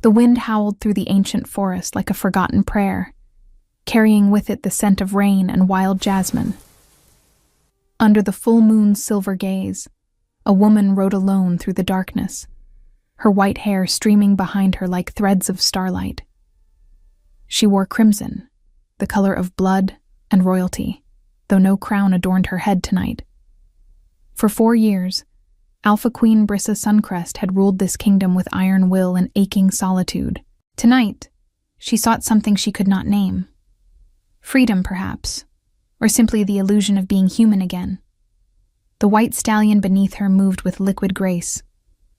The wind howled through the ancient forest like a forgotten prayer, carrying with it the scent of rain and wild jasmine. Under the full moon's silver gaze, a woman rode alone through the darkness, her white hair streaming behind her like threads of starlight. She wore crimson, the color of blood and royalty, though no crown adorned her head tonight. For 4 years, Alpha Queen Brissa Suncrest had ruled this kingdom with iron will and aching solitude. Tonight, she sought something she could not name. Freedom, perhaps, or simply the illusion of being human again. The white stallion beneath her moved with liquid grace,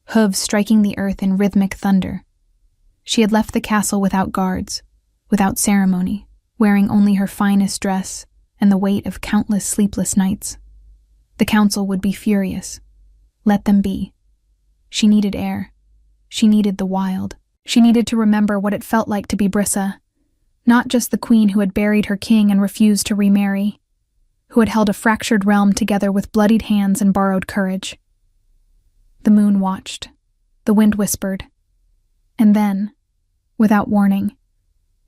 hooves striking the earth in rhythmic thunder. She had left the castle without guards, without ceremony, wearing only her finest dress and the weight of countless sleepless nights. The council would be furious. Let them be. She needed air. She needed the wild. She needed to remember what it felt like to be Brissa, not just the queen who had buried her king and refused to remarry, who had held a fractured realm together with bloodied hands and borrowed courage. The moon watched. The wind whispered. And then, without warning,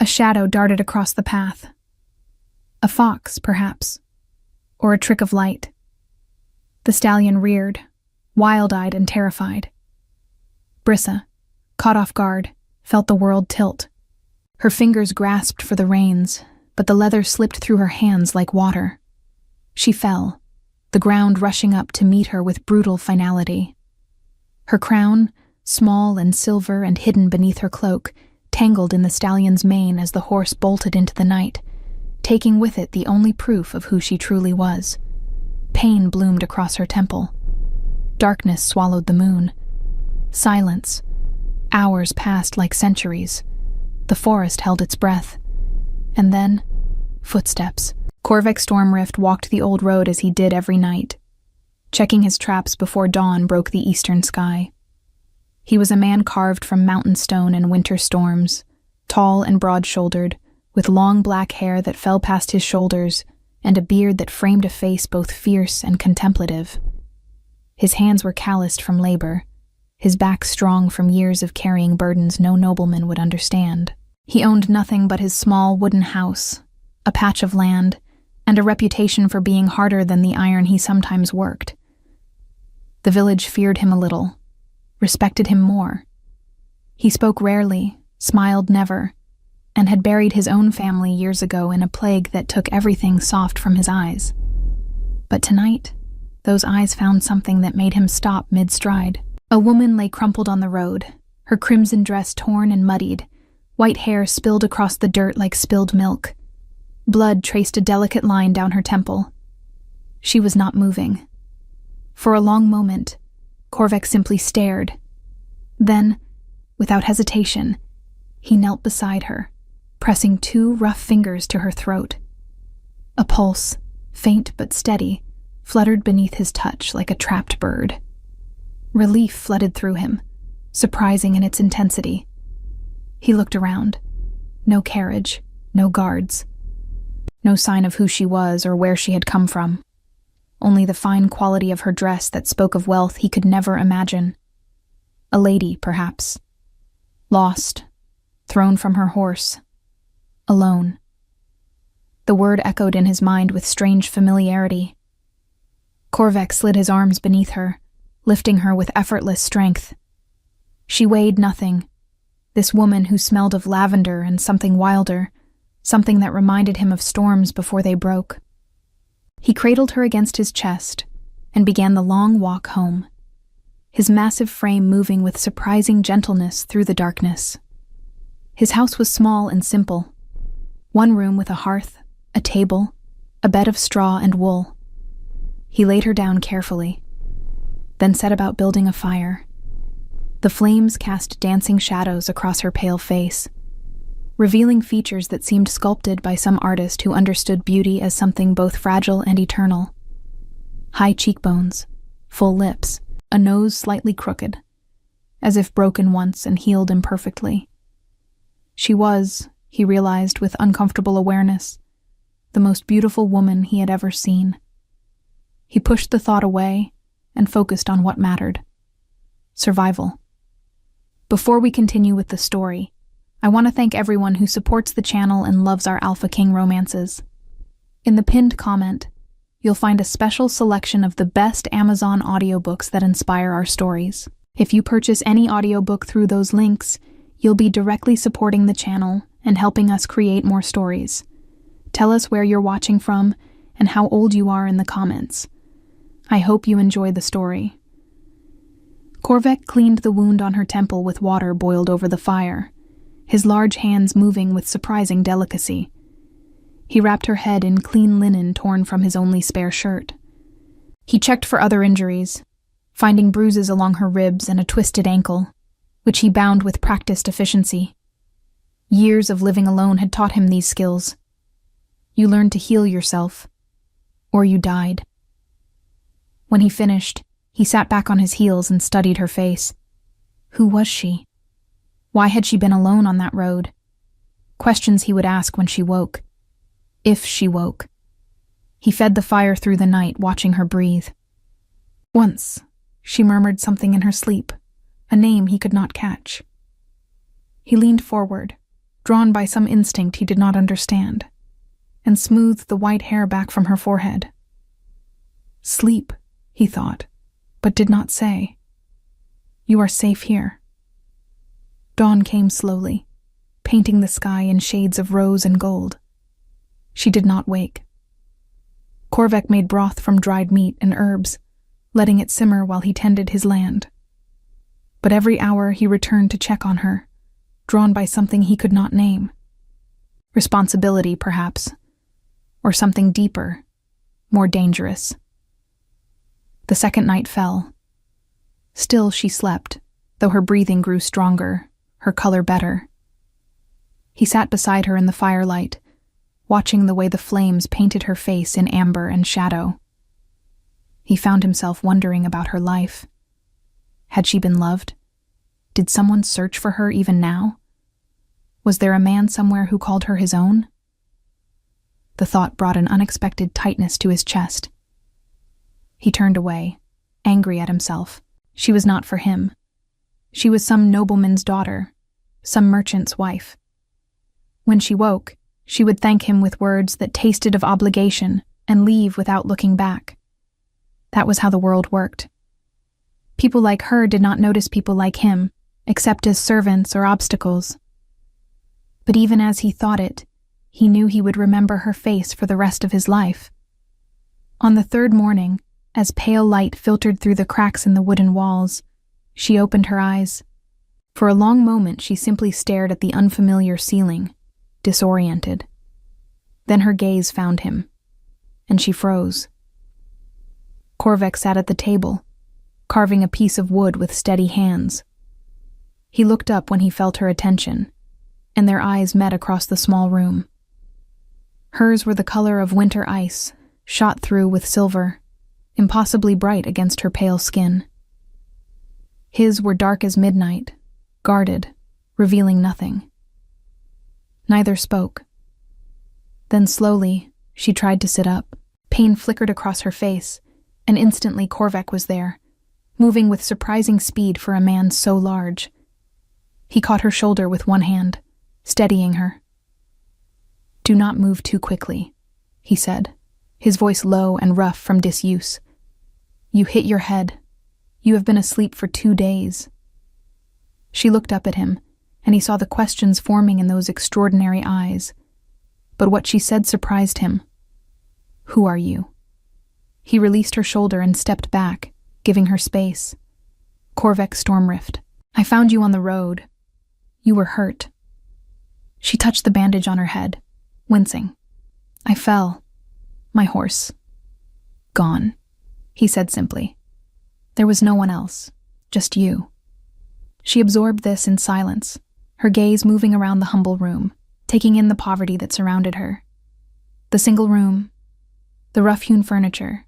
a shadow darted across the path. A fox, perhaps, or a trick of light. The stallion reared, wild-eyed and terrified. Brissa, caught off guard, felt the world tilt. Her fingers grasped for the reins, but the leather slipped through her hands like water. She fell, the ground rushing up to meet her with brutal finality. Her crown, small and silver and hidden beneath her cloak, tangled in the stallion's mane as the horse bolted into the night, taking with it the only proof of who she truly was. Pain bloomed across her temple. Darkness swallowed the moon. Silence. Hours passed like centuries. The forest held its breath. And then, footsteps. Corvac Stormrift walked the old road as he did every night, checking his traps before dawn broke the eastern sky. He was a man carved from mountain stone and winter storms, tall and broad-shouldered, with long black hair that fell past his shoulders and a beard that framed a face both fierce and contemplative. His hands were calloused from labor, his back strong from years of carrying burdens no nobleman would understand. He owned nothing but his small wooden house, a patch of land, and a reputation for being harder than the iron he sometimes worked. The village feared him a little, respected him more. He spoke rarely, smiled never, and had buried his own family years ago in a plague that took everything soft from his eyes. But tonight, those eyes found something that made him stop mid-stride. A woman lay crumpled on the road, her crimson dress torn and muddied, white hair spilled across the dirt like spilled milk. Blood traced a delicate line down her temple. She was not moving. For a long moment, Corvac simply stared. Then, without hesitation, he knelt beside her, pressing 2 rough fingers to her throat. A pulse, faint but steady, fluttered beneath his touch like a trapped bird. Relief flooded through him, surprising in its intensity. He looked around. No carriage, no guards. No sign of who she was or where she had come from. Only the fine quality of her dress that spoke of wealth he could never imagine. A lady, perhaps. Lost, thrown from her horse. Alone. The word echoed in his mind with strange familiarity. Corvac slid his arms beneath her, lifting her with effortless strength. She weighed nothing. This woman who smelled of lavender and something wilder, something that reminded him of storms before they broke. He cradled her against his chest and began the long walk home, his massive frame moving with surprising gentleness through the darkness. His house was small and simple. 1 room with a hearth, a table, a bed of straw and wool. He laid her down carefully, then set about building a fire. The flames cast dancing shadows across her pale face, revealing features that seemed sculpted by some artist who understood beauty as something both fragile and eternal. High cheekbones, full lips, a nose slightly crooked, as if broken once and healed imperfectly. She was, he realized with uncomfortable awareness, the most beautiful woman he had ever seen. He pushed the thought away and focused on what mattered. Survival. Before we continue with the story, I want to thank everyone who supports the channel and loves our Alpha King romances. In the pinned comment, you'll find a special selection of the best Amazon audiobooks that inspire our stories. If you purchase any audiobook through those links, you'll be directly supporting the channel and helping us create more stories. Tell us where you're watching from and how old you are in the comments. I hope you enjoy the story. Korvek cleaned the wound on her temple with water boiled over the fire, his large hands moving with surprising delicacy. He wrapped her head in clean linen torn from his only spare shirt. He checked for other injuries, finding bruises along her ribs and a twisted ankle, which he bound with practiced efficiency. Years of living alone had taught him these skills. You learned to heal yourself, or you died. When he finished, he sat back on his heels and studied her face. Who was she? Why had she been alone on that road? Questions he would ask when she woke. If she woke. He fed the fire through the night, watching her breathe. Once, she murmured something in her sleep, a name he could not catch. He leaned forward, drawn by some instinct he did not understand, and smoothed the white hair back from her forehead. Sleep, he thought, but did not say. You are safe here. Dawn came slowly, painting the sky in shades of rose and gold. She did not wake. Korvek made broth from dried meat and herbs, letting it simmer while he tended his land. But every hour he returned to check on her, drawn by something he could not name. Responsibility, perhaps, or something deeper, more dangerous. The second night fell. Still she slept, though her breathing grew stronger, her color better. He sat beside her in the firelight, watching the way the flames painted her face in amber and shadow. He found himself wondering about her life. Had she been loved? Did someone search for her even now? Was there a man somewhere who called her his own? The thought brought an unexpected tightness to his chest. He turned away, angry at himself. She was not for him. She was some nobleman's daughter, some merchant's wife. When she woke, she would thank him with words that tasted of obligation and leave without looking back. That was how the world worked. People like her did not notice people like him, except as servants or obstacles. But even as he thought it, he knew he would remember her face for the rest of his life. On the third morning, as pale light filtered through the cracks in the wooden walls, she opened her eyes. For a long moment she simply stared at the unfamiliar ceiling, disoriented. Then her gaze found him, and she froze. Korvek sat at the table, carving a piece of wood with steady hands. He looked up when he felt her attention, and their eyes met across the small room. Hers were the color of winter ice, shot through with silver, impossibly bright against her pale skin. His were dark as midnight, guarded, revealing nothing. Neither spoke. Then slowly, she tried to sit up. Pain flickered across her face, and instantly Korvek was there, moving with surprising speed for a man so large. He caught her shoulder with one hand, steadying her. "Do not move too quickly," he said, his voice low and rough from disuse. "You hit your head. You have been asleep for 2 days." She looked up at him, and he saw the questions forming in those extraordinary eyes. But what she said surprised him. "Who are you?" He released her shoulder and stepped back, giving her space. Korvek storm-riffed. "I found you on the road. You were hurt." She touched the bandage on her head, wincing. "I fell. My horse. Gone," he said simply. "There was no one else, just you." She absorbed this in silence, her gaze moving around the humble room, taking in the poverty that surrounded her. The single room, the rough-hewn furniture,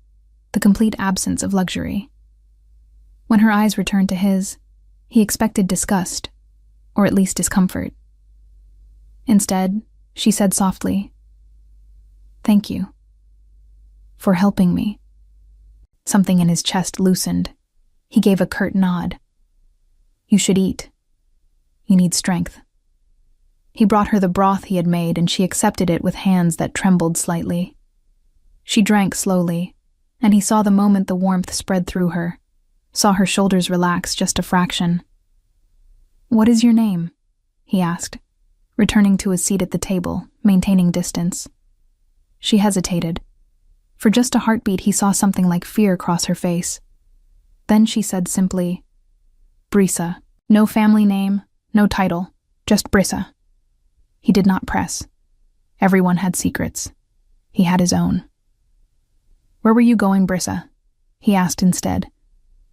the complete absence of luxury. When her eyes returned to his, he expected disgust, or at least discomfort. Instead, she said softly, "Thank you. For helping me." Something in his chest loosened. He gave a curt nod. "You should eat. You need strength." He brought her the broth he had made, and she accepted it with hands that trembled slightly. She drank slowly, and he saw the moment the warmth spread through her, saw her shoulders relax just a fraction. "What is your name?" he asked, returning to his seat at the table, maintaining distance. She hesitated. For just a heartbeat he saw something like fear cross her face. Then she said simply, "Brisa. No family name, no title, just Brisa." He did not press. Everyone had secrets. He had his own. "Where were you going, Brisa?" he asked instead.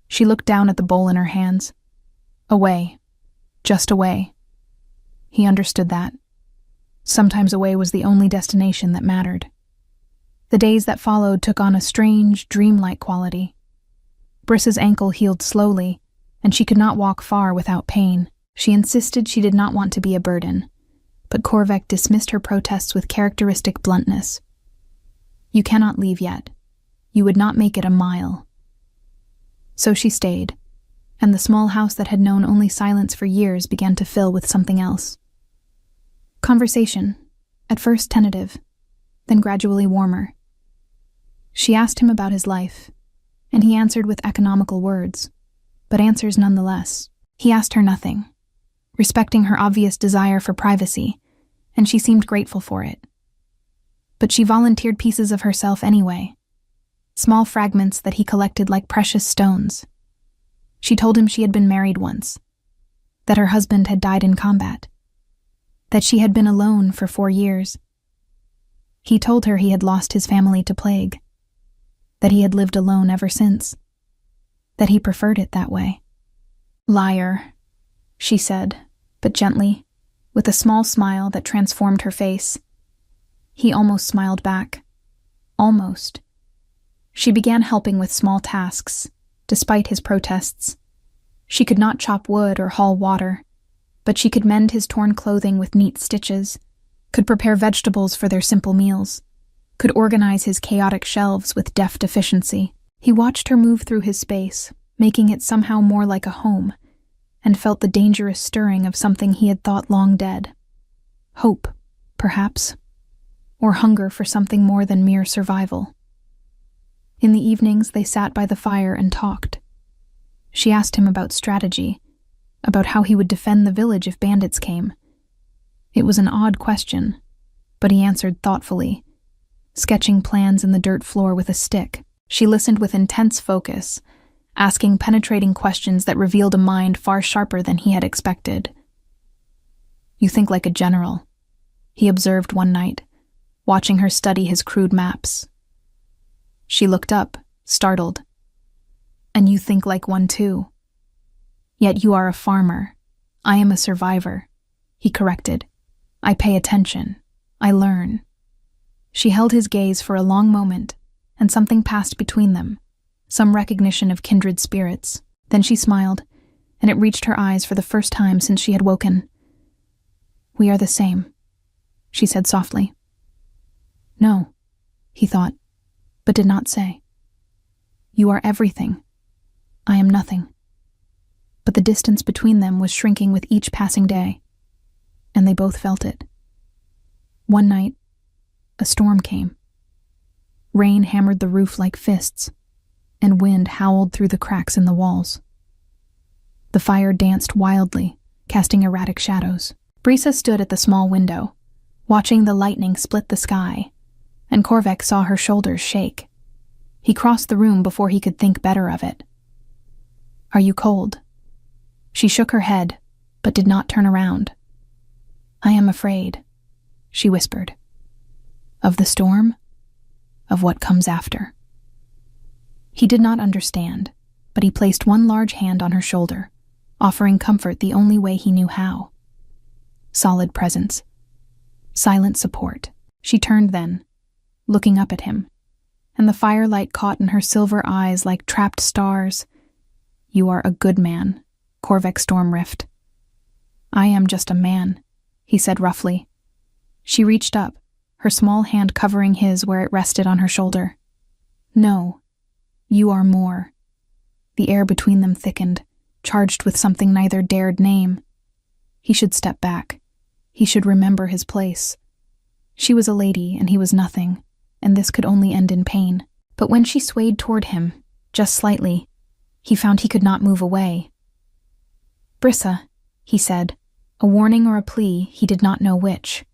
She looked down at the bowl in her hands. Away. Just away. He understood that. Sometimes away was the only destination that mattered. The days that followed took on a strange, dreamlike quality. Brisa's ankle healed slowly, and she could not walk far without pain. She insisted she did not want to be a burden, but Korvek dismissed her protests with characteristic bluntness. "You cannot leave yet. You would not make it a mile." So she stayed, and the small house that had known only silence for years began to fill with something else. Conversation, at first tentative, then gradually warmer. She asked him about his life, and he answered with economical words, but answers nonetheless. He asked her nothing, respecting her obvious desire for privacy, and she seemed grateful for it. But she volunteered pieces of herself anyway, small fragments that he collected like precious stones. She told him she had been married once, that her husband had died in combat, that she had been alone for 4 years. He told her he had lost his family to plague, that he had lived alone ever since, that he preferred it that way. "Liar," she said, but gently, with a small smile that transformed her face. He almost smiled back. Almost. She began helping with small tasks, despite his protests. She could not chop wood or haul water, but she could mend his torn clothing with neat stitches, could prepare vegetables for their simple meals, could organize his chaotic shelves with deft efficiency. He watched her move through his space, making it somehow more like a home, and felt the dangerous stirring of something he had thought long dead. Hope, perhaps, or hunger for something more than mere survival. In the evenings, they sat by the fire and talked. She asked him about strategy, about how he would defend the village if bandits came. It was an odd question, but he answered thoughtfully, sketching plans in the dirt floor with a stick. She listened with intense focus, asking penetrating questions that revealed a mind far sharper than he had expected. "You think like a general," he observed one night, watching her study his crude maps. She looked up, startled. "And you think like one too. Yet you are a farmer. I am a survivor," he corrected. "I pay attention. I learn." She held his gaze for a long moment, and something passed between them, some recognition of kindred spirits. Then she smiled, and it reached her eyes for the first time since she had woken. "We are the same," she said softly. "No," he thought, but did not say. "You are everything. I am nothing." But the distance between them was shrinking with each passing day, and they both felt it. One night, a storm came. Rain hammered the roof like fists, and wind howled through the cracks in the walls. The fire danced wildly, casting erratic shadows. Brisa stood at the small window, watching the lightning split the sky, and Korvek saw her shoulders shake. He crossed the room before he could think better of it. "Are you cold?" She shook her head, but did not turn around. "I am afraid," she whispered. "Of the storm? Of what comes after?" He did not understand, but he placed one large hand on her shoulder, offering comfort the only way he knew how. Solid presence. Silent support. She turned then, looking up at him, and the firelight caught in her silver eyes like trapped stars. "You are a good man," Korvek storm riffed. "I am just a man," he said roughly. She reached up, her small hand covering his where it rested on her shoulder. "No, you are more." The air between them thickened, charged with something neither dared name. He should step back. He should remember his place. She was a lady, and he was nothing, and this could only end in pain. But when she swayed toward him, just slightly, he found he could not move away. "Brissa," he said, a warning or a plea, he did not know which.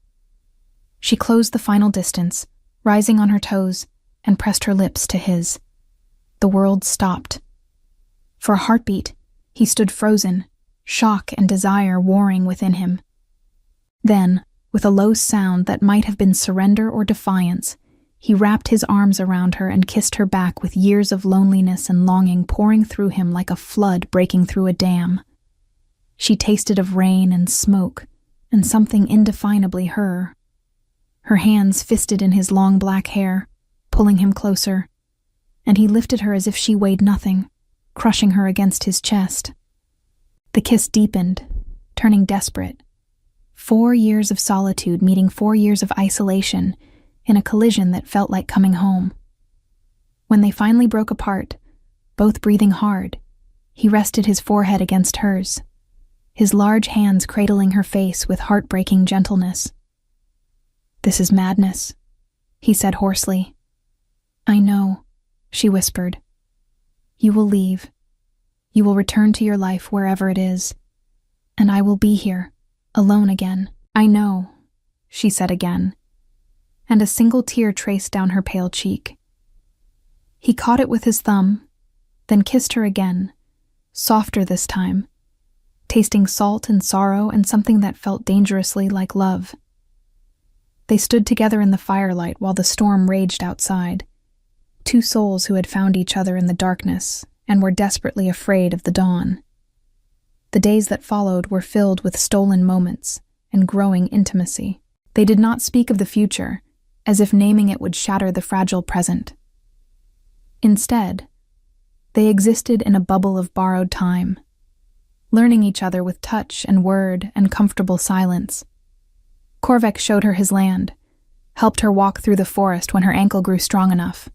She closed the final distance, rising on her toes, and pressed her lips to his. The world stopped. For a heartbeat, he stood frozen, shock and desire warring within him. Then, with a low sound that might have been surrender or defiance, he wrapped his arms around her and kissed her back with years of loneliness and longing pouring through him like a flood breaking through a dam. She tasted of rain and smoke, and something indefinably her. Her hands fisted in his long black hair, pulling him closer, and he lifted her as if she weighed nothing, crushing her against his chest. The kiss deepened, turning desperate. 4 years of solitude meeting 4 years of isolation in a collision that felt like coming home. When they finally broke apart, both breathing hard, he rested his forehead against hers, his large hands cradling her face with heartbreaking gentleness. "This is madness," he said hoarsely. "I know," she whispered. "You will leave. You will return to your life wherever it is. And I will be here, alone again." "I know," she said again, and a single tear traced down her pale cheek. He caught it with his thumb, then kissed her again, softer this time, tasting salt and sorrow and something that felt dangerously like love. They stood together in the firelight while the storm raged outside, two souls who had found each other in the darkness and were desperately afraid of the dawn. The days that followed were filled with stolen moments and growing intimacy. They did not speak of the future, as if naming it would shatter the fragile present. Instead, they existed in a bubble of borrowed time, learning each other with touch and word and comfortable silence. Korvek showed her his land, helped her walk through the forest when her ankle grew strong enough.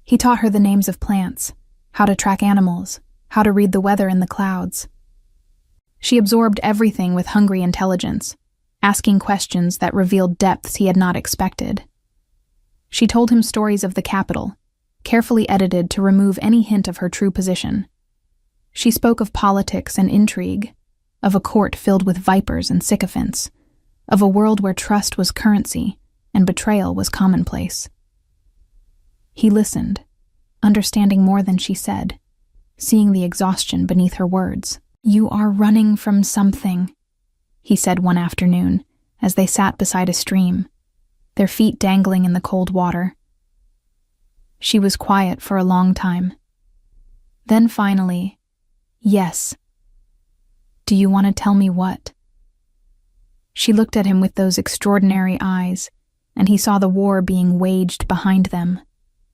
He taught her the names of plants, how to track animals, how to read the weather in the clouds. She absorbed everything with hungry intelligence, asking questions that revealed depths he had not expected. She told him stories of the capital, carefully edited to remove any hint of her true position. She spoke of politics and intrigue, of a court filled with vipers and sycophants, of a world where trust was currency and betrayal was commonplace. He listened, understanding more than she said, seeing the exhaustion beneath her words. "You are running from something," he said one afternoon as they sat beside a stream, their feet dangling in the cold water. She was quiet for a long time. Then finally, "Yes." "Do you want to tell me what?" She looked at him with those extraordinary eyes, and he saw the war being waged behind them,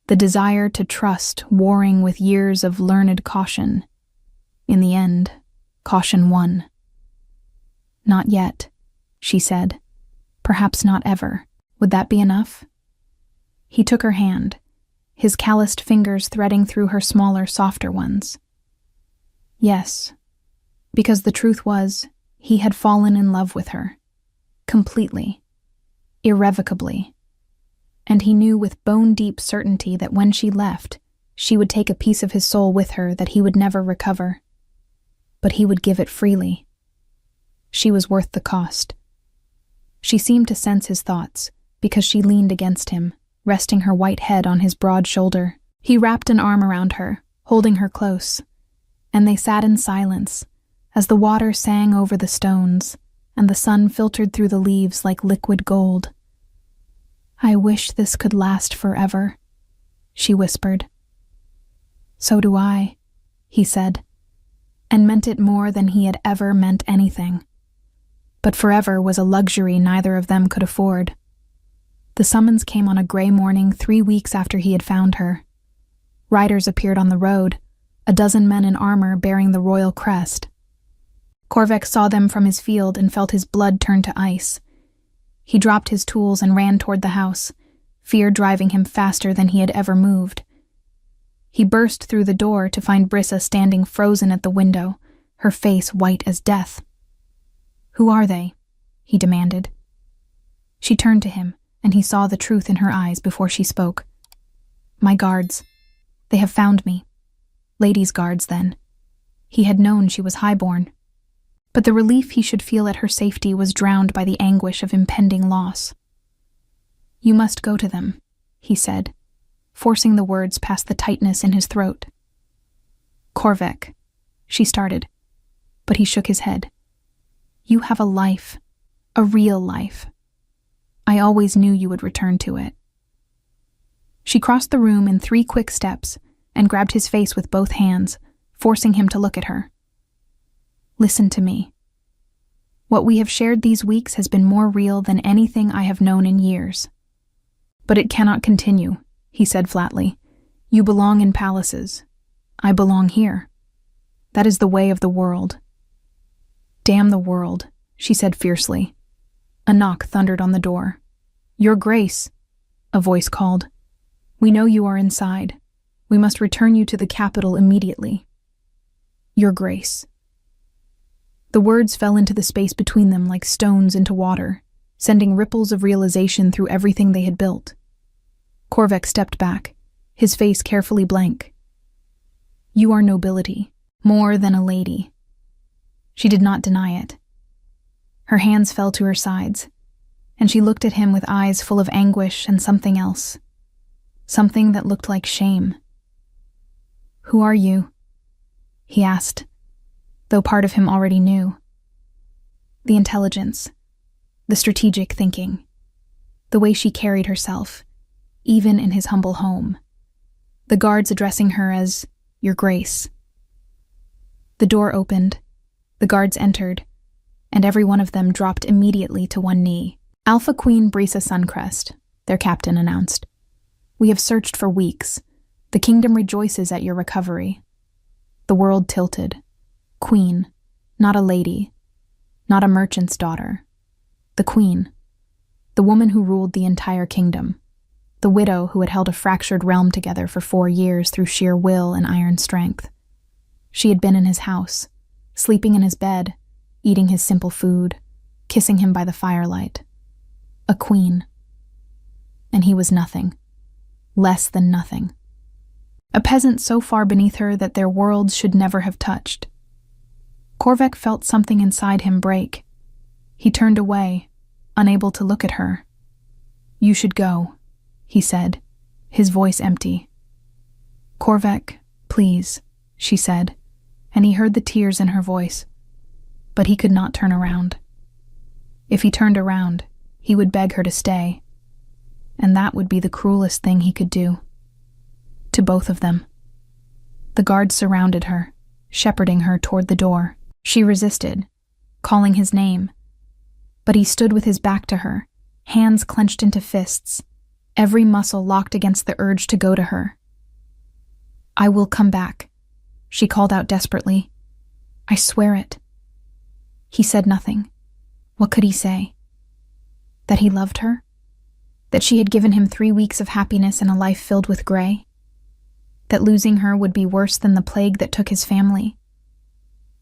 the desire to trust warring with years of learned caution. In the end, caution won. "Not yet," she said. "Perhaps not ever. Would that be enough?" He took her hand, his calloused fingers threading through her smaller, softer ones. Yes, because the truth was, he had fallen in love with her. Completely. Irrevocably. And he knew with bone-deep certainty that when she left, she would take a piece of his soul with her that he would never recover. But he would give it freely. She was worth the cost. She seemed to sense his thoughts, because she leaned against him, resting her white head on his broad shoulder. He wrapped an arm around her, holding her close, and they sat in silence, as the water sang over the stones, and the sun filtered through the leaves like liquid gold. "I wish this could last forever," she whispered. "So do I," he said, and meant it more than he had ever meant anything. But forever was a luxury neither of them could afford. The summons came on a gray morning 3 weeks after he had found her. Riders appeared on the road, a dozen men in armor bearing the royal crest. Korvek saw them from his field and felt his blood turn to ice. He dropped his tools and ran toward the house, fear driving him faster than he had ever moved. He burst through the door to find Brissa standing frozen at the window, her face white as death. Who are they? He demanded. She turned to him, and he saw the truth in her eyes before she spoke. My guards. They have found me. Ladies' guards, then. He had known she was highborn. But the relief he should feel at her safety was drowned by the anguish of impending loss. You must go to them, he said, forcing the words past the tightness in his throat. Korvek, she started, but he shook his head. You have a life, a real life. I always knew you would return to it. She crossed the room in 3 quick steps and grabbed his face with both hands, forcing him to look at her. Listen to me. What we have shared these weeks has been more real than anything I have known in years. But it cannot continue, he said flatly. You belong in palaces. I belong here. That is the way of the world. Damn the world, she said fiercely. A knock thundered on the door. Your Grace, a voice called. We know you are inside. We must return you to the capital immediately. Your Grace. The words fell into the space between them like stones into water, sending ripples of realization through everything they had built. Korvek stepped back, his face carefully blank. You are nobility, more than a lady. She did not deny it. Her hands fell to her sides, and she looked at him with eyes full of anguish and something else. Something that looked like shame. Who are you? He asked, though part of him already knew. The intelligence, the strategic thinking, the way she carried herself, even in his humble home. The guards addressing her as Your Grace. The door opened, the guards entered, and every one of them dropped immediately to one knee. Alpha Queen Brisa Suncrest, their captain announced. We have searched for weeks. The kingdom rejoices at your recovery. The world tilted. Queen, not a lady, not a merchant's daughter. The queen, the woman who ruled the entire kingdom. The widow who had held a fractured realm together for 4 years through sheer will and iron strength. She had been in his house, sleeping in his bed, eating his simple food, kissing him by the firelight. A queen. And he was nothing. Less than nothing. A peasant so far beneath her that their worlds should never have touched. Korvek felt something inside him break. He turned away, unable to look at her. You should go, he said, his voice empty. Korvek, please, she said, and he heard the tears in her voice. But he could not turn around. If he turned around, he would beg her to stay. And that would be the cruelest thing he could do. To both of them. The guards surrounded her, shepherding her toward the door. She resisted, calling his name. But he stood with his back to her, hands clenched into fists, every muscle locked against the urge to go to her. I will come back, she called out desperately. I swear it. He said nothing. What could he say? That he loved her? That she had given him 3 weeks of happiness and a life filled with gray? That losing her would be worse than the plague that took his family?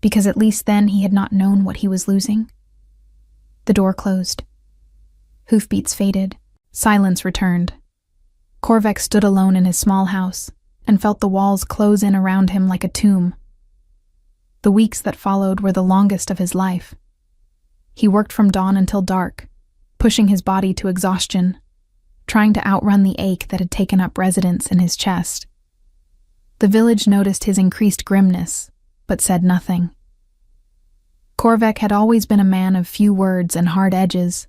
Because at least then he had not known what he was losing? The door closed. Hoofbeats faded. Silence returned. Korvek stood alone in his small house and felt the walls close in around him like a tomb. The weeks that followed were the longest of his life. He worked from dawn until dark, pushing his body to exhaustion, trying to outrun the ache that had taken up residence in his chest. The village noticed his increased grimness, but said nothing. Korvek had always been a man of few words and hard edges.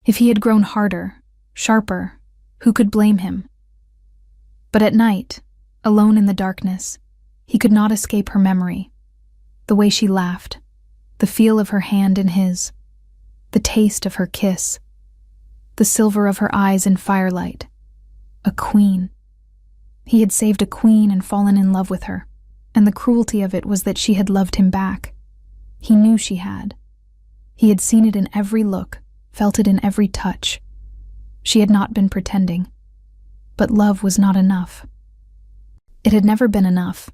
If he had grown harder, sharper, who could blame him? But at night, alone in the darkness, he could not escape her memory. The way she laughed, the feel of her hand in his, the taste of her kiss, the silver of her eyes in firelight. A queen. He had saved a queen and fallen in love with her, and the cruelty of it was that she had loved him back. He knew she had. He had seen it in every look, felt it in every touch. She had not been pretending. But love was not enough. It had never been enough.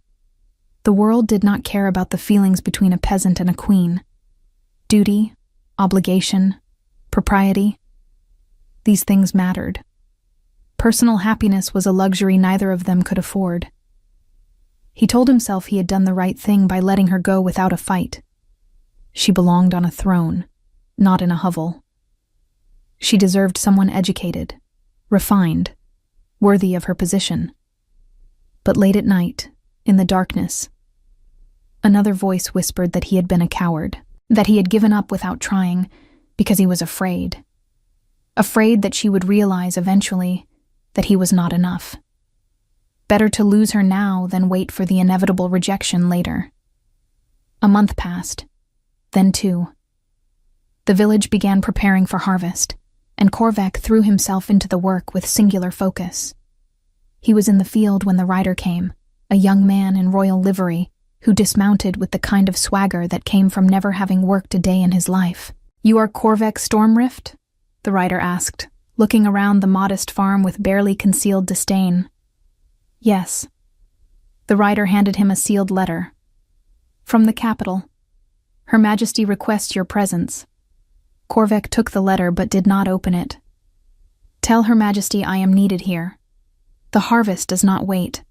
The world did not care about the feelings between a peasant and a queen. Duty, obligation, propriety. These things mattered. Personal happiness was a luxury neither of them could afford. He told himself he had done the right thing by letting her go without a fight. She belonged on a throne, not in a hovel. She deserved someone educated, refined, worthy of her position. But late at night, in the darkness, another voice whispered that he had been a coward, that he had given up without trying because he was afraid. Afraid that she would realize eventually that he was not enough. Better to lose her now than wait for the inevitable rejection later. A month passed, then 2. The village began preparing for harvest, and Korvac threw himself into the work with singular focus. He was in the field when the rider came, a young man in royal livery who dismounted with the kind of swagger that came from never having worked a day in his life. "You are Korvac Stormrift?" the rider asked, looking around the modest farm with barely concealed disdain. "Yes." The rider handed him a sealed letter. "From the capital. Her Majesty requests your presence." Korvac took the letter but did not open it. "Tell Her Majesty I am needed here. The harvest does not wait."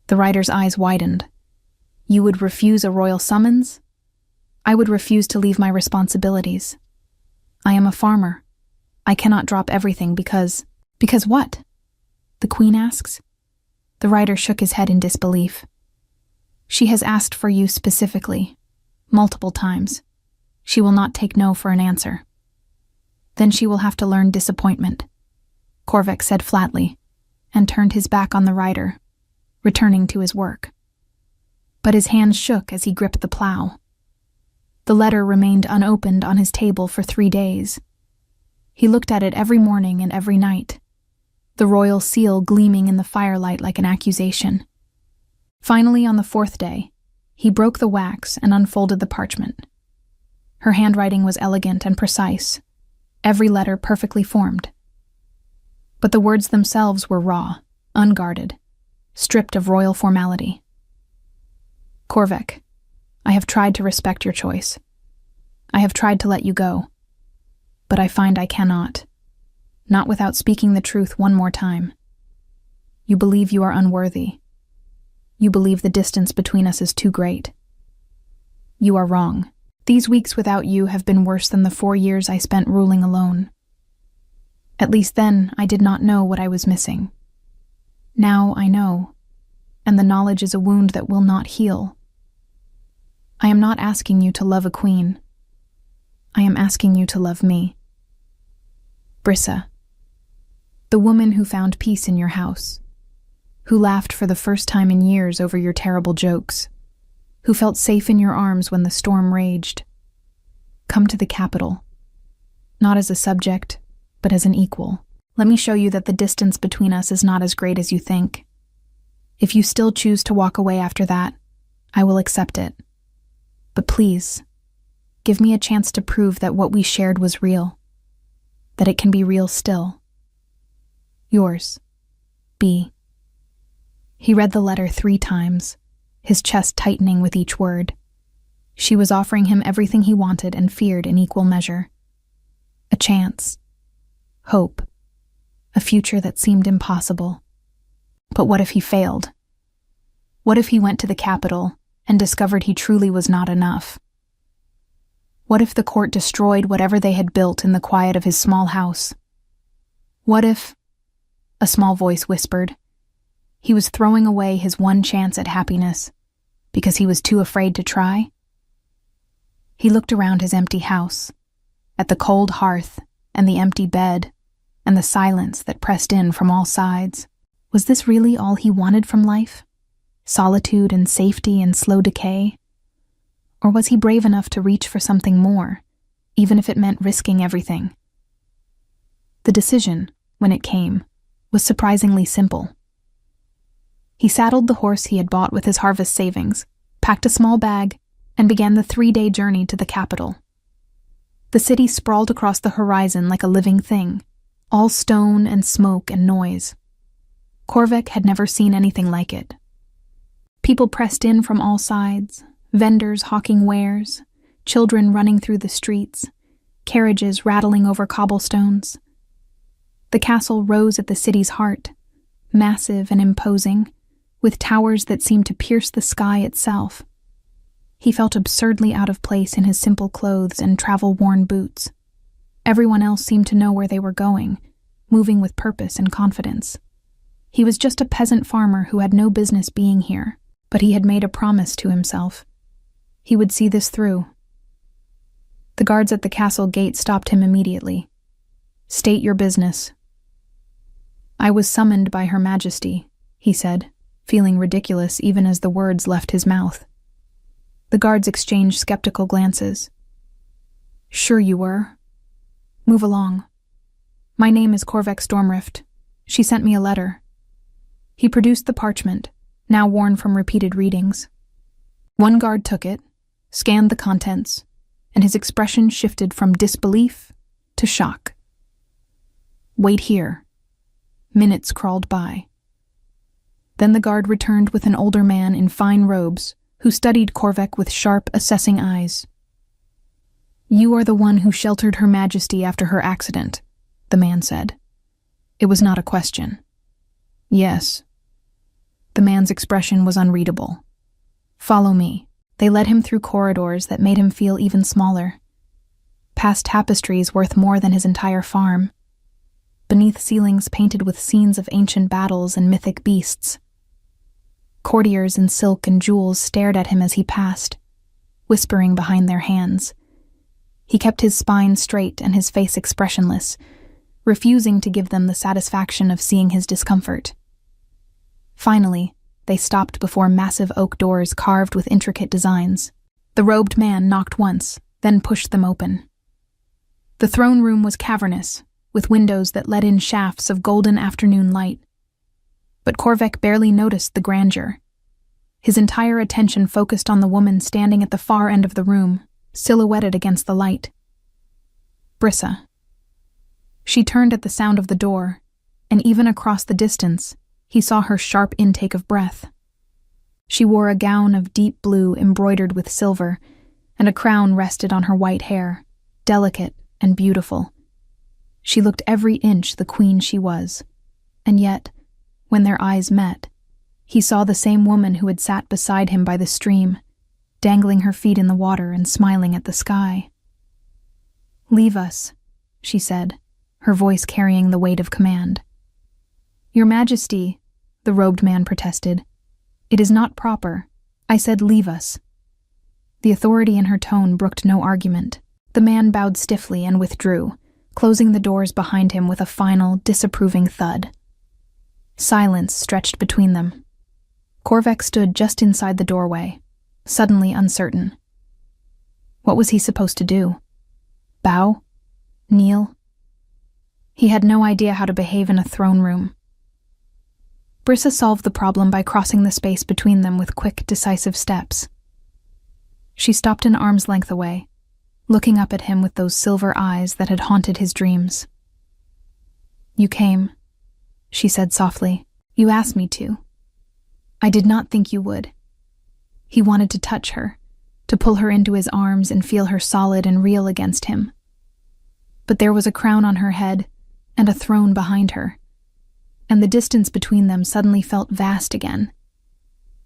The rider's eyes widened. "You would refuse a royal summons?" "I would refuse to leave my responsibilities. I am a farmer. I cannot drop everything because..." "Because what?" the Queen asks. The rider shook his head in disbelief. "She has asked for you specifically, multiple times. She will not take no for an answer." "Then she will have to learn disappointment," Korvac said flatly, and turned his back on the rider, returning to his work. But his hands shook as he gripped the plow. The letter remained unopened on his table for 3 days. He looked at it every morning and every night, the royal seal gleaming in the firelight like an accusation. Finally, on the 4th day, he broke the wax and unfolded the parchment. Her handwriting was elegant and precise, every letter perfectly formed. But the words themselves were raw, unguarded, stripped of royal formality. "Korvac, I have tried to respect your choice. I have tried to let you go. But I find I cannot, not without speaking the truth one more time. You believe you are unworthy. You believe the distance between us is too great. You are wrong. These weeks without you have been worse than the 4 years I spent ruling alone. At least then I did not know what I was missing. Now I know, and the knowledge is a wound that will not heal. I am not asking you to love a queen. I am asking you to love me. Brissa, the woman who found peace in your house, who laughed for the first time in years over your terrible jokes, who felt safe in your arms when the storm raged. Come to the capital, not as a subject, but as an equal. Let me show you that the distance between us is not as great as you think. If you still choose to walk away after that, I will accept it. But please, give me a chance to prove that what we shared was real, that it can be real still. Yours, B. He read the letter 3 times, his chest tightening with each word. She was offering him everything he wanted and feared in equal measure. A chance, hope, a future that seemed impossible. But what if he failed? What if he went to the capital and discovered he truly was not enough? What if the court destroyed whatever they had built in the quiet of his small house? What if, a small voice whispered, he was throwing away his one chance at happiness because he was too afraid to try? He looked around his empty house, at the cold hearth and the empty bed and the silence that pressed in from all sides. Was this really all he wanted from life? Solitude and safety and slow decay? Or was he brave enough to reach for something more, even if it meant risking everything? The decision, when it came, was surprisingly simple. He saddled the horse he had bought with his harvest savings, packed a small bag, and began the 3-day journey to the capital. The city sprawled across the horizon like a living thing, all stone and smoke and noise. Korvac had never seen anything like it. People pressed in from all sides, vendors hawking wares, children running through the streets, carriages rattling over cobblestones. The castle rose at the city's heart, massive and imposing, with towers that seemed to pierce the sky itself. He felt absurdly out of place in his simple clothes and travel-worn boots. Everyone else seemed to know where they were going, moving with purpose and confidence. He was just a peasant farmer who had no business being here, but he had made a promise to himself. He would see this through. The guards at the castle gate stopped him immediately. "State your business." "I was summoned by Her Majesty," he said, feeling ridiculous even as the words left his mouth. The guards exchanged skeptical glances. "Sure you were. Move along. My name is Korvek Stormrift. She sent me a letter." He produced the parchment, now worn from repeated readings. One guard took it, scanned the contents, and his expression shifted from disbelief to shock. "Wait here." Minutes crawled by. Then the guard returned with an older man in fine robes who studied Korvek with sharp, assessing eyes. "You are the one who sheltered Her Majesty after her accident," the man said. It was not a question. "Yes." The man's expression was unreadable. "Follow me." They led him through corridors that made him feel even smaller. Past tapestries worth more than his entire farm. Beneath ceilings painted with scenes of ancient battles and mythic beasts. Courtiers in silk and jewels stared at him as he passed, whispering behind their hands. He kept his spine straight and his face expressionless, refusing to give them the satisfaction of seeing his discomfort. Finally, they stopped before massive oak doors carved with intricate designs. The robed man knocked once, then pushed them open. The throne room was cavernous, with windows that let in shafts of golden afternoon light. But Korvek barely noticed the grandeur. His entire attention focused on the woman standing at the far end of the room, silhouetted against the light. Brissa. She turned at the sound of the door, and even across the distance, he saw her sharp intake of breath. She wore a gown of deep blue embroidered with silver, and a crown rested on her white hair, delicate and beautiful. She looked every inch the queen she was, and yet, when their eyes met, he saw the same woman who had sat beside him by the stream, dangling her feet in the water and smiling at the sky. "Leave us," she said, her voice carrying the weight of command. "Your Majesty," the robed man protested, "it is not proper. I said leave us." The authority in her tone brooked no argument. The man bowed stiffly and withdrew, closing the doors behind him with a final, disapproving thud. Silence stretched between them. Korvek stood just inside the doorway, suddenly uncertain. What was he supposed to do? Bow? Kneel? He had no idea how to behave in a throne room. Brissa solved the problem by crossing the space between them with quick, decisive steps. She stopped an arm's length away, looking up at him with those silver eyes that had haunted his dreams. "You came," she said softly. "You asked me to. I did not think you would." He wanted to touch her, to pull her into his arms and feel her solid and real against him. But there was a crown on her head and a throne behind her, and the distance between them suddenly felt vast again.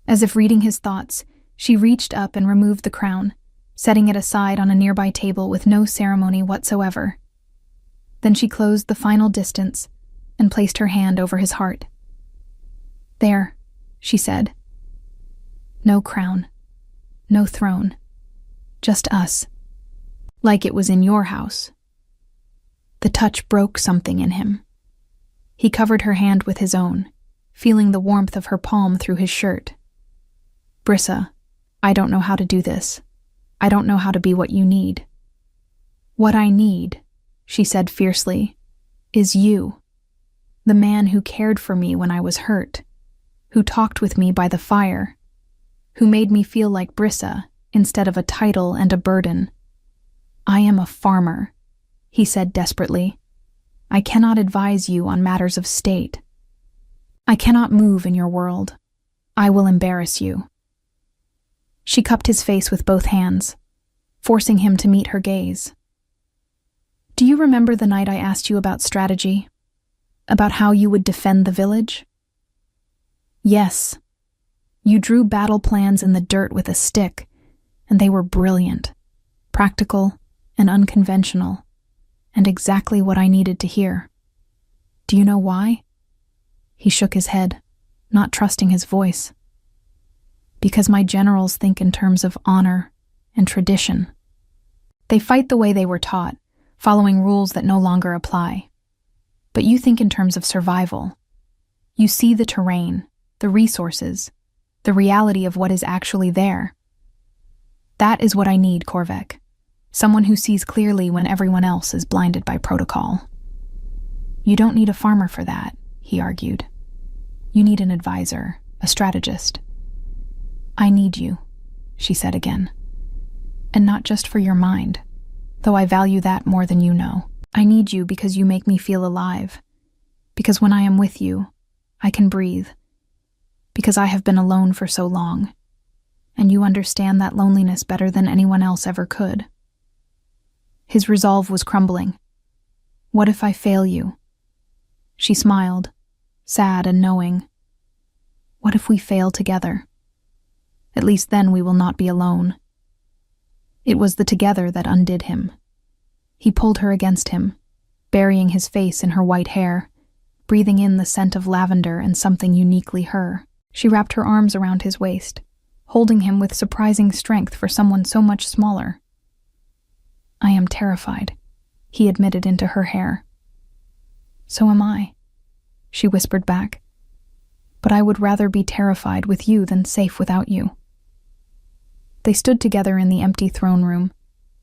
As if reading his thoughts, she reached up and removed the crown, setting it aside on a nearby table with no ceremony whatsoever. Then she closed the final distance and placed her hand over his heart. "There," she said. "No crown, no throne, just us. Like it was in your house." The touch broke something in him. He covered her hand with his own, feeling the warmth of her palm through his shirt. "Brissa, I don't know how to do this. I don't know how to be what you need." "What I need," she said fiercely, "is you. The man who cared for me when I was hurt, who talked with me by the fire, who made me feel like Brissa instead of a title and a burden. I am a farmer," he said desperately. "I cannot advise you on matters of state. I cannot move in your world. I will embarrass you." She cupped his face with both hands, forcing him to meet her gaze. Do you remember the night I asked you about strategy? About how you would defend the village? Yes. You drew battle plans in the dirt with a stick, and they were brilliant, practical, and unconventional, and exactly what I needed to hear. Do you know why? He shook his head, not trusting his voice. Because my generals think in terms of honor and tradition. They fight the way they were taught, following rules that no longer apply. But you think in terms of survival. You see the terrain, the resources, the reality of what is actually there. That is what I need, Korvek. Someone who sees clearly when everyone else is blinded by protocol. You don't need a farmer for that, he argued. You need an advisor, a strategist. I need you, she said again. And not just for your mind, though I value that more than you know. I need you because you make me feel alive. Because when I am with you, I can breathe. Because I have been alone for so long, and you understand that loneliness better than anyone else ever could. His resolve was crumbling. What if I fail you? She smiled, sad and knowing. What if we fail together? At least then we will not be alone. It was the together that undid him. He pulled her against him, burying his face in her white hair, breathing in the scent of lavender and something uniquely her. She wrapped her arms around his waist, holding him with surprising strength for someone so much smaller. I am terrified, he admitted into her hair. So am I, she whispered back. But I would rather be terrified with you than safe without you. They stood together in the empty throne room,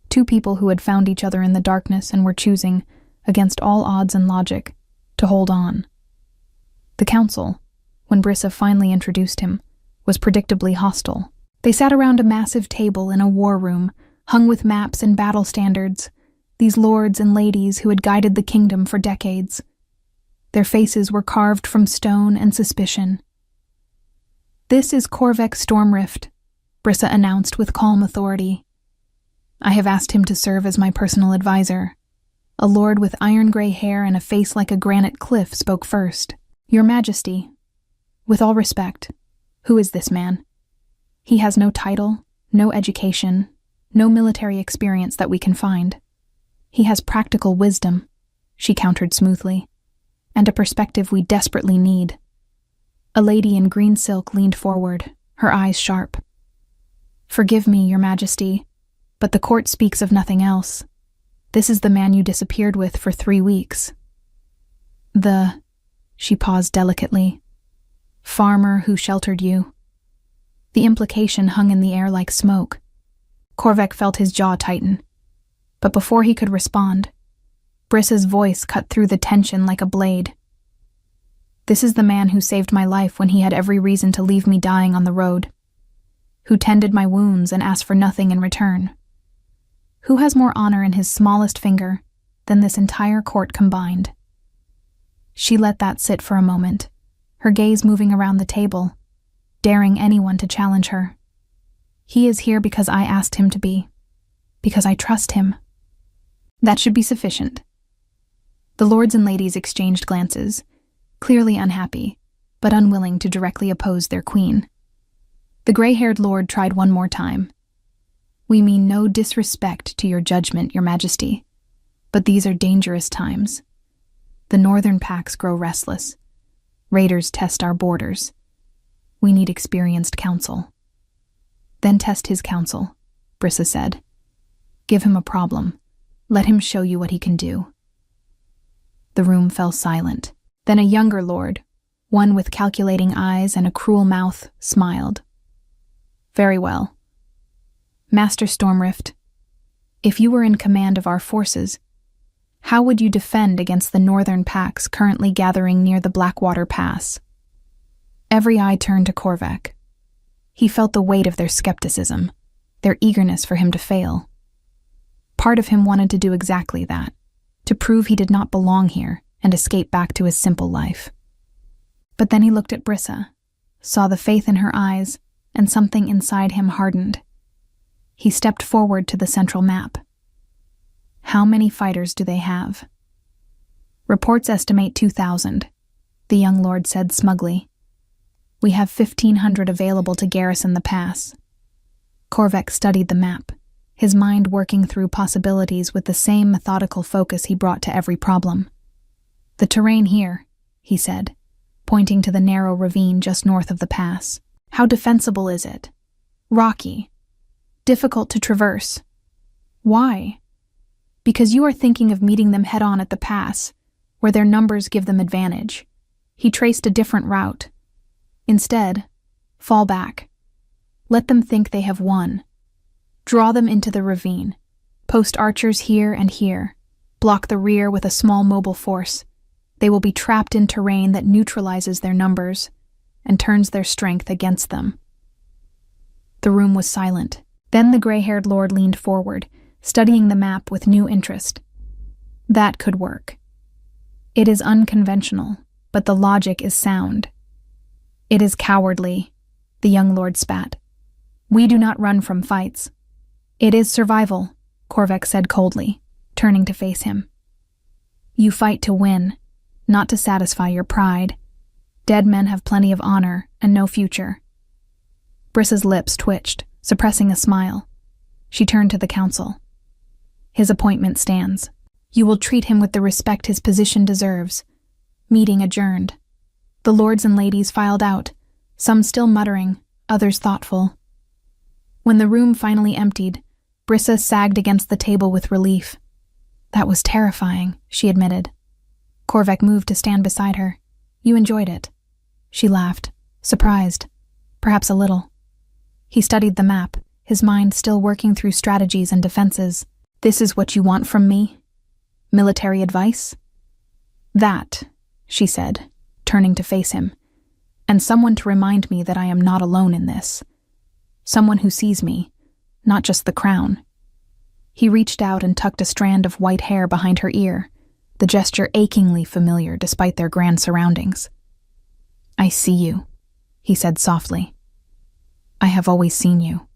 two people who had found each other in the darkness and were choosing, against all odds and logic, to hold on. The council, when Brissa finally introduced him, was predictably hostile. They sat around a massive table in a war room, hung with maps and battle standards, these lords and ladies who had guided the kingdom for decades. Their faces were carved from stone and suspicion. This is Korvek Stormrift, Brissa announced with calm authority. I have asked him to serve as my personal advisor. A lord with iron-gray hair and a face like a granite cliff spoke first. Your Majesty, with all respect, who is this man? He has no title, no education, no military experience that we can find. He has practical wisdom, she countered smoothly, and a perspective we desperately need. A lady in green silk leaned forward, her eyes sharp. Forgive me, Your Majesty, but the court speaks of nothing else. This is the man you disappeared with for 3 weeks. She paused delicately. Farmer who sheltered you. The implication hung in the air like smoke. Korvek felt his jaw tighten. But before he could respond, Brissa's voice cut through the tension like a blade. This is the man who saved my life when he had every reason to leave me dying on the road. Who tended my wounds and asked for nothing in return. Who has more honor in his smallest finger than this entire court combined? She let that sit for a moment, her gaze moving around the table, daring anyone to challenge her. He is here because I asked him to be, because I trust him. That should be sufficient. The lords and ladies exchanged glances, clearly unhappy, but unwilling to directly oppose their queen. The gray-haired lord tried one more time. We mean no disrespect to your judgment, Your Majesty, but these are dangerous times. The northern packs grow restless. Raiders test our borders. We need experienced counsel. Then test his counsel, Brissa said. Give him a problem. Let him show you what he can do. The room fell silent. Then a younger lord, one with calculating eyes and a cruel mouth, smiled. Very well. Master Stormrift, if you were in command of our forces, how would you defend against the northern packs currently gathering near the Blackwater Pass? Every eye turned to Korvek. He felt the weight of their skepticism, their eagerness for him to fail. Part of him wanted to do exactly that, to prove he did not belong here and escape back to his simple life. But then he looked at Brissa, saw the faith in her eyes, and something inside him hardened. He stepped forward to the central map. How many fighters do they have? Reports estimate 2,000, the young lord said smugly. We have 1,500 available to garrison the pass. Korvac studied the map, his mind working through possibilities with the same methodical focus he brought to every problem. The terrain here, he said, pointing to the narrow ravine just north of the pass. How defensible is it? Rocky. Difficult to traverse. Why? Because you are thinking of meeting them head-on at the pass, where their numbers give them advantage. He traced a different route. Instead, fall back. Let them think they have won. Draw them into the ravine. Post archers here and here. Block the rear with a small mobile force. They will be trapped in terrain that neutralizes their numbers and turns their strength against them. The room was silent. Then the gray-haired lord leaned forward, studying the map with new interest. That could work. It is unconventional, but the logic is sound. It is cowardly, the young lord spat. We do not run from fights. It is survival, Korvac said coldly, turning to face him. You fight to win, not to satisfy your pride. Dead men have plenty of honor and no future. Brissa's lips twitched, suppressing a smile. She turned to the council. His appointment stands. You will treat him with the respect his position deserves. Meeting adjourned. The lords and ladies filed out, some still muttering, others thoughtful. When the room finally emptied, Brissa sagged against the table with relief. That was terrifying, she admitted. Korvac moved to stand beside her. You enjoyed it. She laughed, surprised, perhaps a little. He studied the map, his mind still working through strategies and defenses. This is what you want from me? Military advice? That, she said, turning to face him, and someone to remind me that I am not alone in this. Someone who sees me, not just the crown. He reached out and tucked a strand of white hair behind her ear, the gesture achingly familiar despite their grand surroundings. I see you, he said softly. I have always seen you.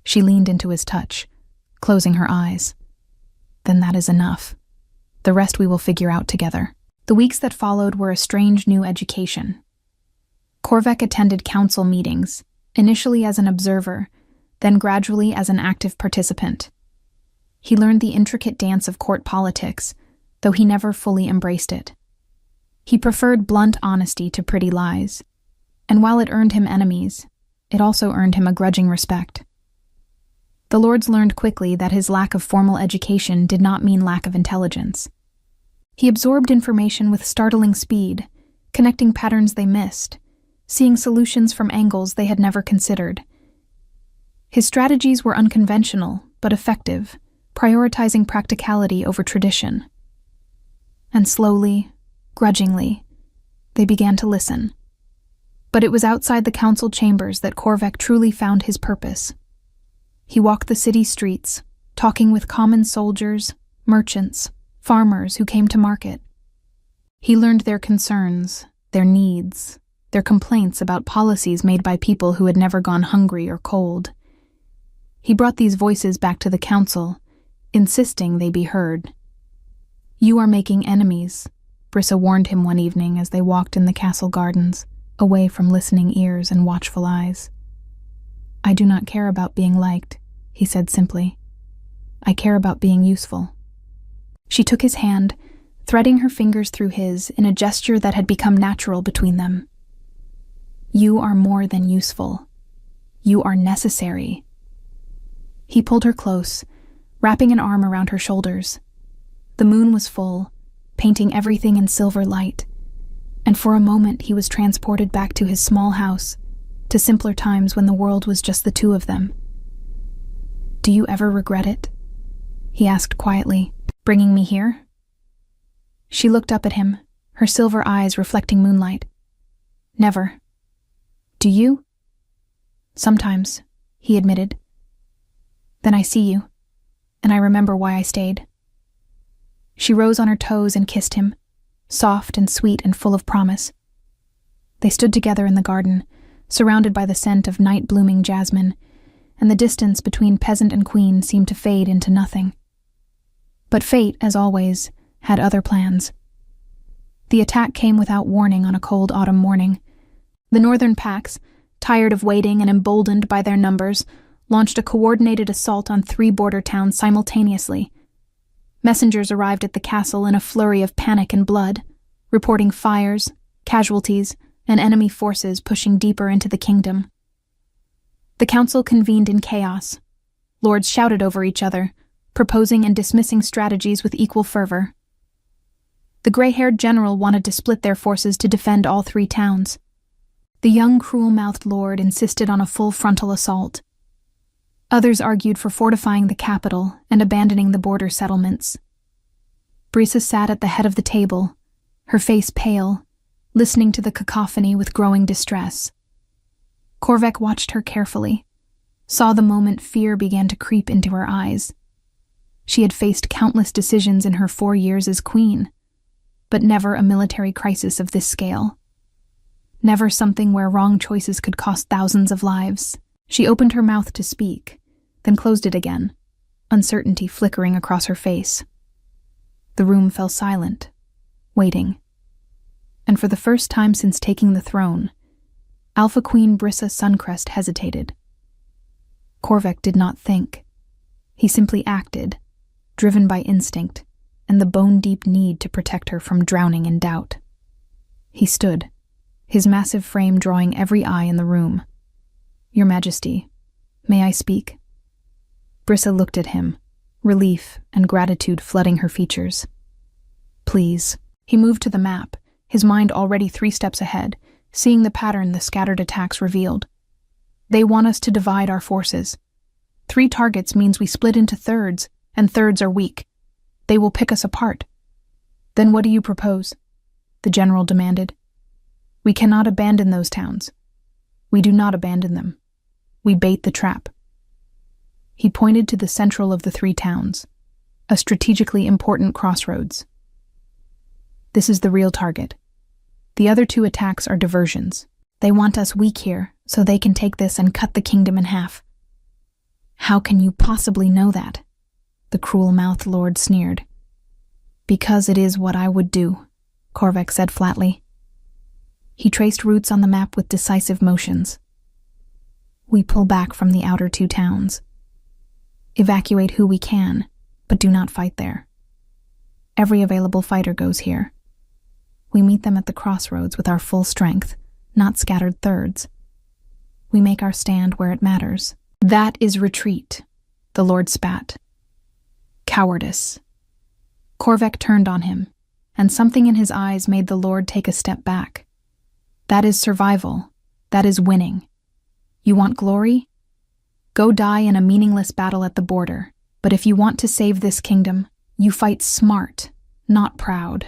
She leaned into his touch, closing her eyes. Then that is enough. The rest we will figure out together. The weeks that followed were a strange new education. Korvac attended council meetings, initially as an observer, then gradually as an active participant. He learned the intricate dance of court politics, though he never fully embraced it. He preferred blunt honesty to pretty lies, and while it earned him enemies, it also earned him a grudging respect. The lords learned quickly that his lack of formal education did not mean lack of intelligence. He absorbed information with startling speed, connecting patterns they missed, seeing solutions from angles they had never considered. His strategies were unconventional, but effective, prioritizing practicality over tradition. And slowly, grudgingly, they began to listen. But it was outside the council chambers that Korvac truly found his purpose. He walked the city streets, talking with common soldiers, merchants, farmers who came to market. He learned their concerns, their needs, their complaints about policies made by people who had never gone hungry or cold. He brought these voices back to the council, insisting they be heard. You are making enemies, Brissa warned him one evening as they walked in the castle gardens, away from listening ears and watchful eyes. I do not care about being liked, he said simply. I care about being useful. She took his hand, threading her fingers through his in a gesture that had become natural between them. You are more than useful. You are necessary. He pulled her close, wrapping an arm around her shoulders. The moon was full, painting everything in silver light, and for a moment he was transported back to his small house, to simpler times when the world was just the two of them. Do you ever regret it? He asked quietly, bringing me here? She looked up at him, her silver eyes reflecting moonlight. Never. Do you? Sometimes, he admitted. Then I see you, and I remember why I stayed. She rose on her toes and kissed him, soft and sweet and full of promise. They stood together in the garden, surrounded by the scent of night-blooming jasmine, and the distance between peasant and queen seemed to fade into nothing. But fate, as always, had other plans. The attack came without warning on a cold autumn morning. The northern packs, tired of waiting and emboldened by their numbers, launched a coordinated assault on 3 border towns simultaneously. Messengers arrived at the castle in a flurry of panic and blood, reporting fires, casualties, and enemy forces pushing deeper into the kingdom. The council convened in chaos. Lords shouted over each other, proposing and dismissing strategies with equal fervor. The gray-haired general wanted to split their forces to defend all 3 towns. The young, cruel-mouthed lord insisted on a full frontal assault. Others argued for fortifying the capital and abandoning the border settlements. Brisa sat at the head of the table, her face pale, listening to the cacophony with growing distress. Korvek watched her carefully, saw the moment fear began to creep into her eyes. She had faced countless decisions in her 4 years as queen, but never a military crisis of this scale. Never something where wrong choices could cost thousands of lives. She opened her mouth to speak, then closed it again, uncertainty flickering across her face. The room fell silent, waiting. And for the first time since taking the throne, Alpha Queen Brisa Suncrest hesitated. Korvek did not think. He simply acted, driven by instinct and the bone-deep need to protect her from drowning in doubt. He stood, his massive frame drawing every eye in the room. "Your Majesty, may I speak?" Brisa looked at him, relief and gratitude flooding her features. "Please." He moved to the map, his mind already 3 steps ahead, seeing the pattern the scattered attacks revealed. "They want us to divide our forces. 3 targets means we split into thirds, and thirds are weak. They will pick us apart." "Then what do you propose?" the general demanded. "We cannot abandon those towns. We do not abandon them. We bait the trap." He pointed to the central of the 3 towns, a strategically important crossroads. "This is the real target. The other 2 attacks are diversions. They want us weak here, so they can take this and cut the kingdom in half." "How can you possibly know that?" the cruel-mouthed lord sneered. "Because it is what I would do," Korvek said flatly. He traced routes on the map with decisive motions. "We pull back from the outer 2 towns. Evacuate who we can, but do not fight there. Every available fighter goes here. We meet them at the crossroads with our full strength, not scattered thirds. We make our stand where it matters." "That is retreat," the lord spat. "Cowardice." Korvek turned on him, and something in his eyes made the lord take a step back. "That is survival. That is winning. You want glory? Go die in a meaningless battle at the border. But if you want to save this kingdom, you fight smart, not proud."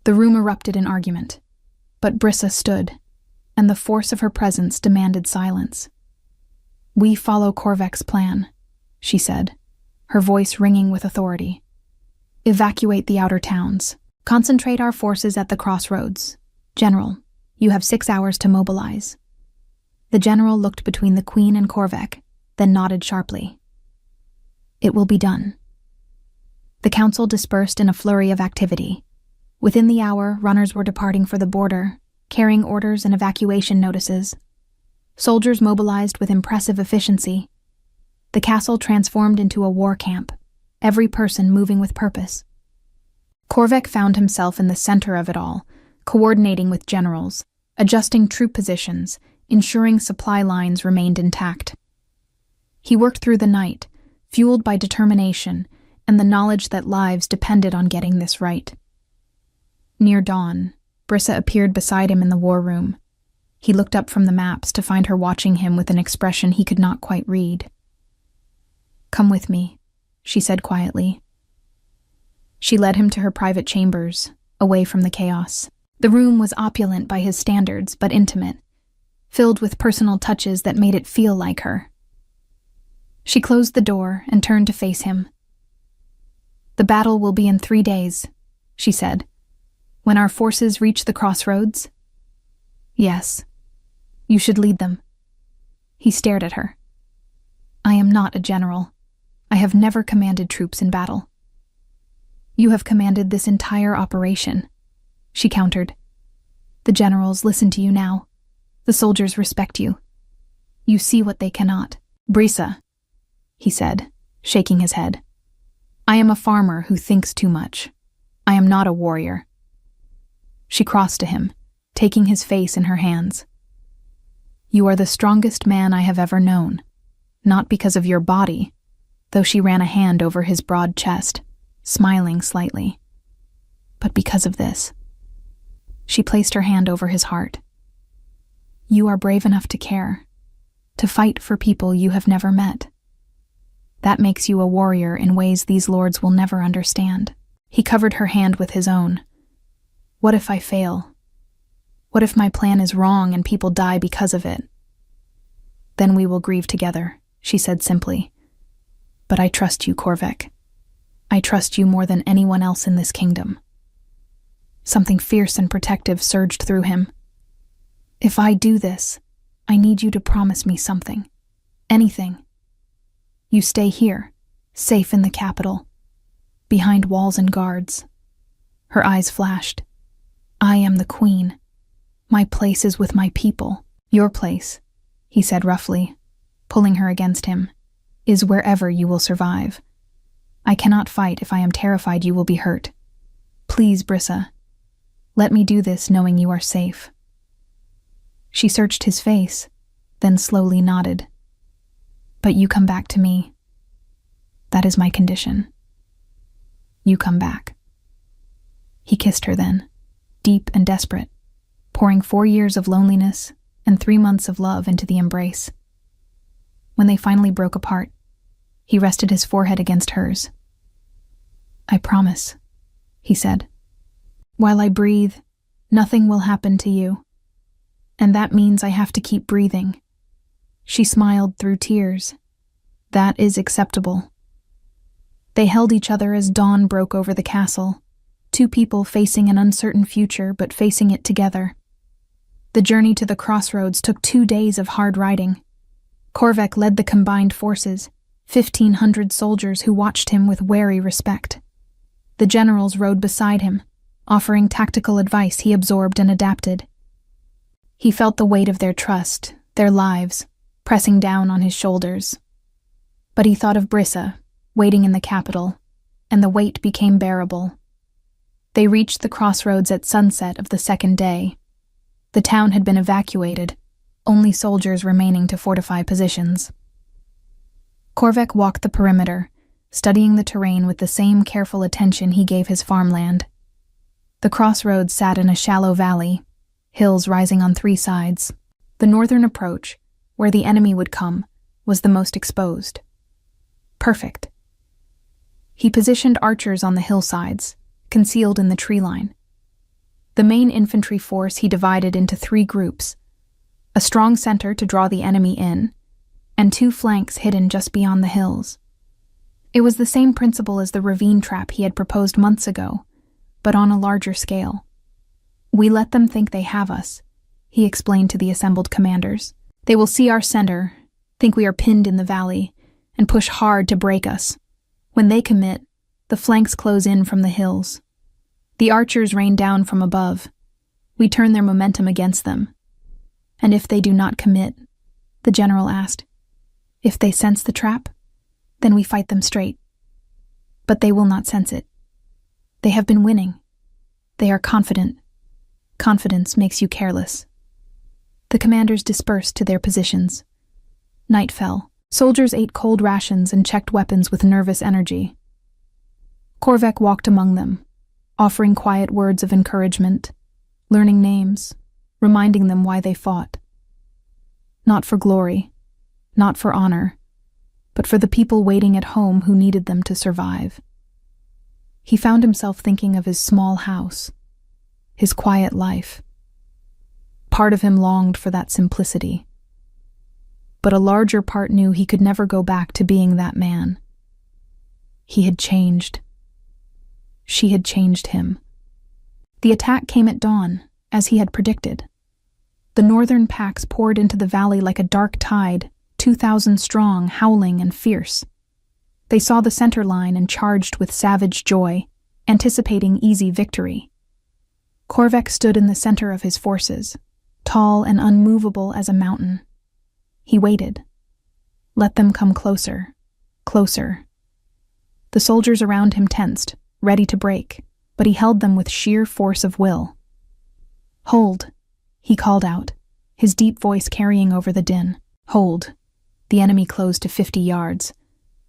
The room erupted in argument, but Brisa stood, and the force of her presence demanded silence. "We follow Korvek's plan," she said, her voice ringing with authority. "Evacuate the outer towns. Concentrate our forces at the crossroads. General, you have 6 hours to mobilize." The general looked between the queen and Korvek, then nodded sharply. "It will be done." The council dispersed in a flurry of activity. Within the hour, runners were departing for the border, carrying orders and evacuation notices. Soldiers mobilized with impressive efficiency. The castle transformed into a war camp, every person moving with purpose. Korvek found himself in the center of it all, coordinating with generals, adjusting troop positions, ensuring supply lines remained intact. He worked through the night, fueled by determination and the knowledge that lives depended on getting this right. Near dawn, Brisa appeared beside him in the war room. He looked up from the maps to find her watching him with an expression he could not quite read. "Come with me," she said quietly. She led him to her private chambers, away from the chaos. The room was opulent by his standards, but intimate, filled with personal touches that made it feel like her. She closed the door and turned to face him. "The battle will be in 3 days," she said. "When our forces reach the crossroads?" "Yes. You should lead them." He stared at her. "I am not a general. I have never commanded troops in battle." You have commanded this entire operation, she countered. The generals listen to you now. The soldiers respect you. You see what they cannot. Brisa, he said, shaking his head. I am a farmer who thinks too much. I am not a warrior. She crossed to him, taking his face in her hands. You are the strongest man I have ever known, not because of your body, though she ran a hand over his broad chest, smiling slightly, but because of this. She placed her hand over his heart. You are brave enough to care, to fight for people you have never met. That makes you a warrior in ways these lords will never understand. He covered her hand with his own. What if I fail? What if my plan is wrong and people die because of it? Then we will grieve together, she said simply. But I trust you, Korvek. I trust you more than anyone else in this kingdom. Something fierce and protective surged through him. If I do this, I need you to promise me something. Anything. You stay here, safe in the capital, behind walls and guards. Her eyes flashed. I am the queen. My place is with my people. Your place, he said roughly, pulling her against him, is wherever you will survive. I cannot fight if I am terrified you will be hurt. Please, Brisa, let me do this knowing you are safe. She searched his face, then slowly nodded. But you come back to me. That is my condition. You come back. He kissed her then, deep and desperate, pouring 4 years of loneliness and 3 months of love into the embrace. When they finally broke apart, he rested his forehead against hers. I promise, he said. While I breathe, nothing will happen to you. And that means I have to keep breathing. She smiled through tears. That is acceptable. They held each other as dawn broke over the castle, 2 people facing an uncertain future but facing it together. The journey to the crossroads took 2 days of hard riding. Korvek led the combined forces, 1,500 soldiers who watched him with wary respect. The generals rode beside him, offering tactical advice he absorbed and adapted. He felt the weight of their trust, their lives, pressing down on his shoulders. But he thought of Brisa, waiting in the capital, and the weight became bearable. They reached the crossroads at sunset of the 2nd day. The town had been evacuated, only soldiers remaining to fortify positions. Korvek walked the perimeter, studying the terrain with the same careful attention he gave his farmland. The crossroads sat in a shallow valley, hills rising on 3 sides. The northern approach, where the enemy would come, was the most exposed. Perfect. He positioned archers on the hillsides, concealed in the tree line. The main infantry force he divided into 3 groups, a strong center to draw the enemy in, and 2 flanks hidden just beyond the hills. It was the same principle as the ravine trap he had proposed months ago, but on a larger scale. We let them think they have us, he explained to the assembled commanders. They will see our center, think we are pinned in the valley, and push hard to break us. When they commit, the flanks close in from the hills. The archers rain down from above. We turn their momentum against them. And if they do not commit, the general asked, if they sense the trap, then we fight them straight. But they will not sense it. They have been winning. They are confident. Confidence makes you careless. The commanders dispersed to their positions. Night fell. Soldiers ate cold rations and checked weapons with nervous energy. Korvek walked among them, offering quiet words of encouragement, learning names, reminding them why they fought. Not for glory, not for honor, but for the people waiting at home who needed them to survive. He found himself thinking of his small house, his quiet life. Part of him longed for that simplicity. But a larger part knew he could never go back to being that man. He had changed. She had changed him. The attack came at dawn, as he had predicted. The northern packs poured into the valley like a dark tide, 2,000 strong, howling and fierce. They saw the center line and charged with savage joy, anticipating easy victory. Korvek stood in the center of his forces, tall and unmovable as a mountain. He waited. Let them come closer, closer. The soldiers around him tensed, ready to break, but he held them with sheer force of will. "Hold," he called out, his deep voice carrying over the din. "Hold." The enemy closed to 50 yards.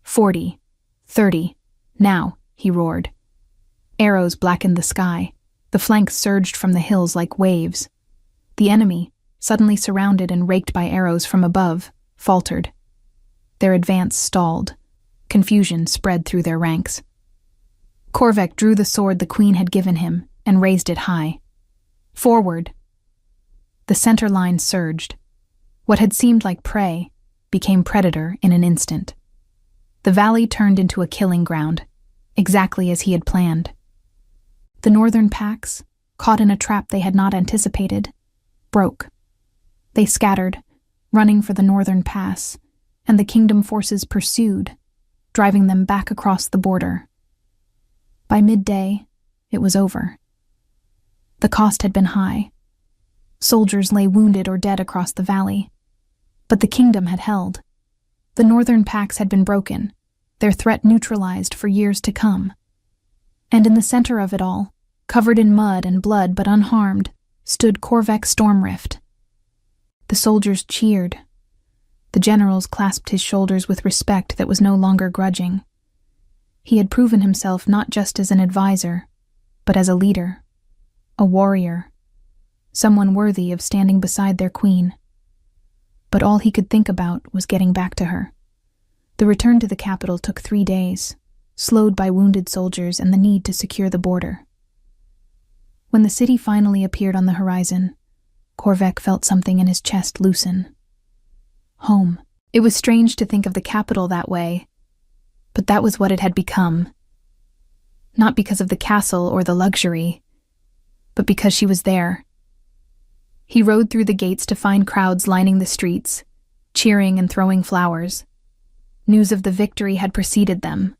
40, 30, now, he roared. Arrows blackened the sky. The flanks surged from the hills like waves. The enemy, suddenly surrounded and raked by arrows from above, faltered. Their advance stalled. Confusion spread through their ranks. Korvek drew the sword the queen had given him and raised it high. Forward! The center line surged. What had seemed like prey became predator in an instant. The valley turned into a killing ground, exactly as he had planned. The northern packs, caught in a trap they had not anticipated, broke. They scattered, running for the northern pass, and the kingdom forces pursued, driving them back across the border. By midday, it was over. The cost had been high. Soldiers lay wounded or dead across the valley. But the kingdom had held. The northern packs had been broken, their threat neutralized for years to come. And in the center of it all, covered in mud and blood but unharmed, stood Korvek Stormrift. The soldiers cheered. The generals clasped his shoulders with respect that was no longer grudging. He had proven himself not just as an advisor, but as a leader, a warrior, someone worthy of standing beside their queen. But all he could think about was getting back to her. The return to the capital took 3 days, slowed by wounded soldiers and the need to secure the border. When the city finally appeared on the horizon, Korvek felt something in his chest loosen. Home. It was strange to think of the capital that way, but that was what it had become. Not because of the castle or the luxury, but because she was there. He rode through the gates to find crowds lining the streets, cheering and throwing flowers. News of the victory had preceded them,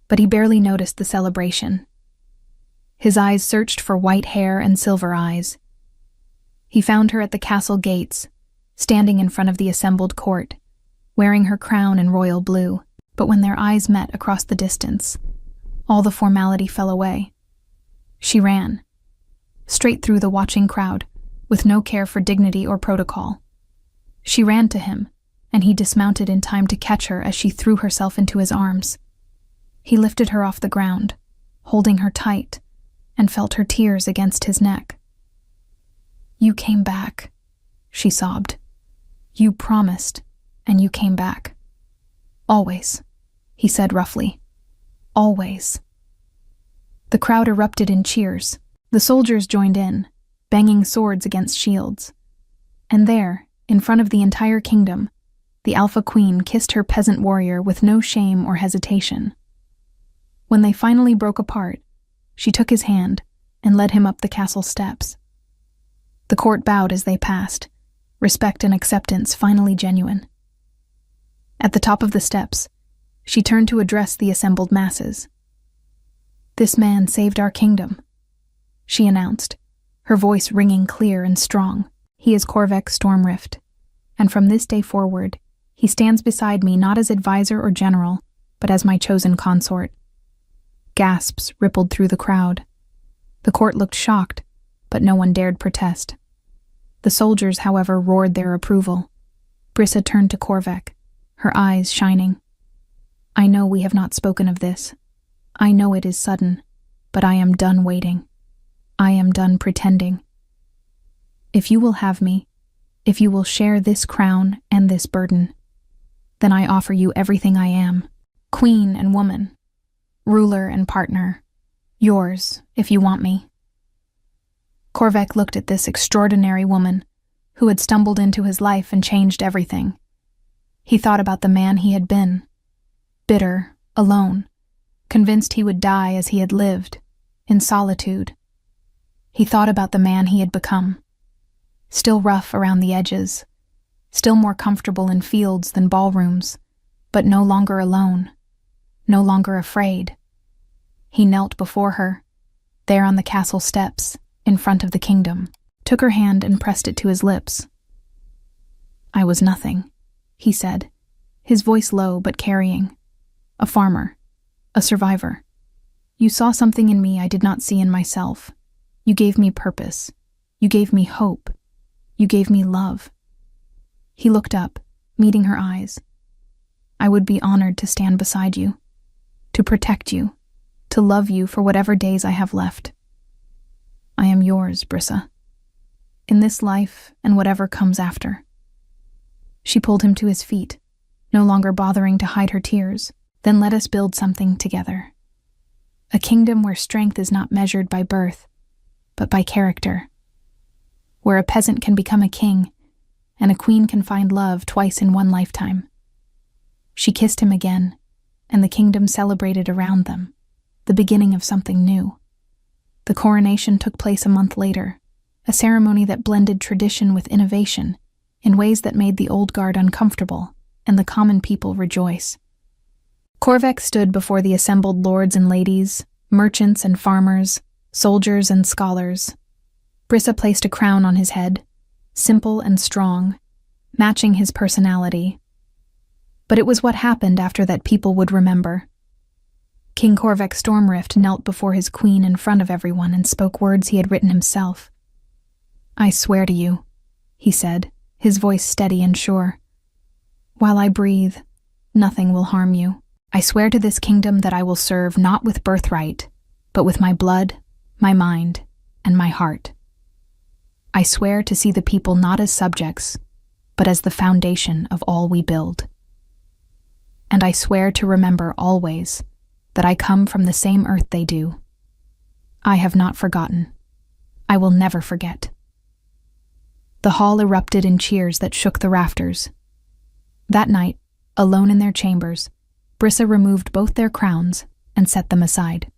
but he barely noticed the celebration. His eyes searched for white hair and silver eyes. He found her at the castle gates, standing in front of the assembled court, wearing her crown in royal blue. But when their eyes met across the distance, all the formality fell away. She ran, straight through the watching crowd, with no care for dignity or protocol. She ran to him, and he dismounted in time to catch her as she threw herself into his arms. He lifted her off the ground, holding her tight, and felt her tears against his neck. "You came back," she sobbed. "You promised, and you came back." "Always," he said roughly. "Always." The crowd erupted in cheers. The soldiers joined in, banging swords against shields. And there, in front of the entire kingdom, the Alpha Queen kissed her peasant warrior with no shame or hesitation. When they finally broke apart, she took his hand and led him up the castle steps. The court bowed as they passed, respect and acceptance finally genuine. At the top of the steps, she turned to address the assembled masses. "This man saved our kingdom," she announced, her voice ringing clear and strong. "He is Korvek Stormrift, and from this day forward, he stands beside me not as advisor or general, but as my chosen consort." Gasps rippled through the crowd. The court looked shocked, but no one dared protest. The soldiers, however, roared their approval. Brissa turned to Korvek, her eyes shining. "I know we have not spoken of this. I know it is sudden, but I am done waiting. I am done pretending. If you will have me, if you will share this crown and this burden, then I offer you everything I am, queen and woman, ruler and partner, yours if you want me." Korvek looked at this extraordinary woman who had stumbled into his life and changed everything. He thought about the man he had been, bitter, alone, convinced he would die as he had lived, in solitude. He thought about the man he had become, still rough around the edges, still more comfortable in fields than ballrooms, but no longer alone, no longer afraid. He knelt before her, there on the castle steps, in front of the kingdom, took her hand and pressed it to his lips. "I was nothing," he said, his voice low but carrying. "A farmer, a survivor. You saw something in me I did not see in myself. You gave me purpose. You gave me hope. You gave me love." He looked up, meeting her eyes. "I would be honored to stand beside you, to protect you, to love you for whatever days I have left. I am yours, Brissa, in this life and whatever comes after." She pulled him to his feet, no longer bothering to hide her tears. "Then let us build something together. A kingdom where strength is not measured by birth, but by character. Where a peasant can become a king, and a queen can find love twice in one lifetime." She kissed him again, and the kingdom celebrated around them, the beginning of something new. The coronation took place a month later, a ceremony that blended tradition with innovation in ways that made the old guard uncomfortable and the common people rejoice. Corvac stood before the assembled lords and ladies, merchants and farmers, soldiers and scholars. Brissa placed a crown on his head, simple and strong, matching his personality. But it was what happened after that people would remember. King Corvac Stormrift knelt before his queen in front of everyone and spoke words he had written himself. "I swear to you," he said, his voice steady and sure. "While I breathe, nothing will harm you. I swear to this kingdom that I will serve not with birthright, but with my blood, my mind, and my heart. I swear to see the people not as subjects, but as the foundation of all we build. And I swear to remember always that I come from the same earth they do. I have not forgotten. I will never forget." The hall erupted in cheers that shook the rafters. That night, alone in their chambers, Brissa removed both their crowns and set them aside.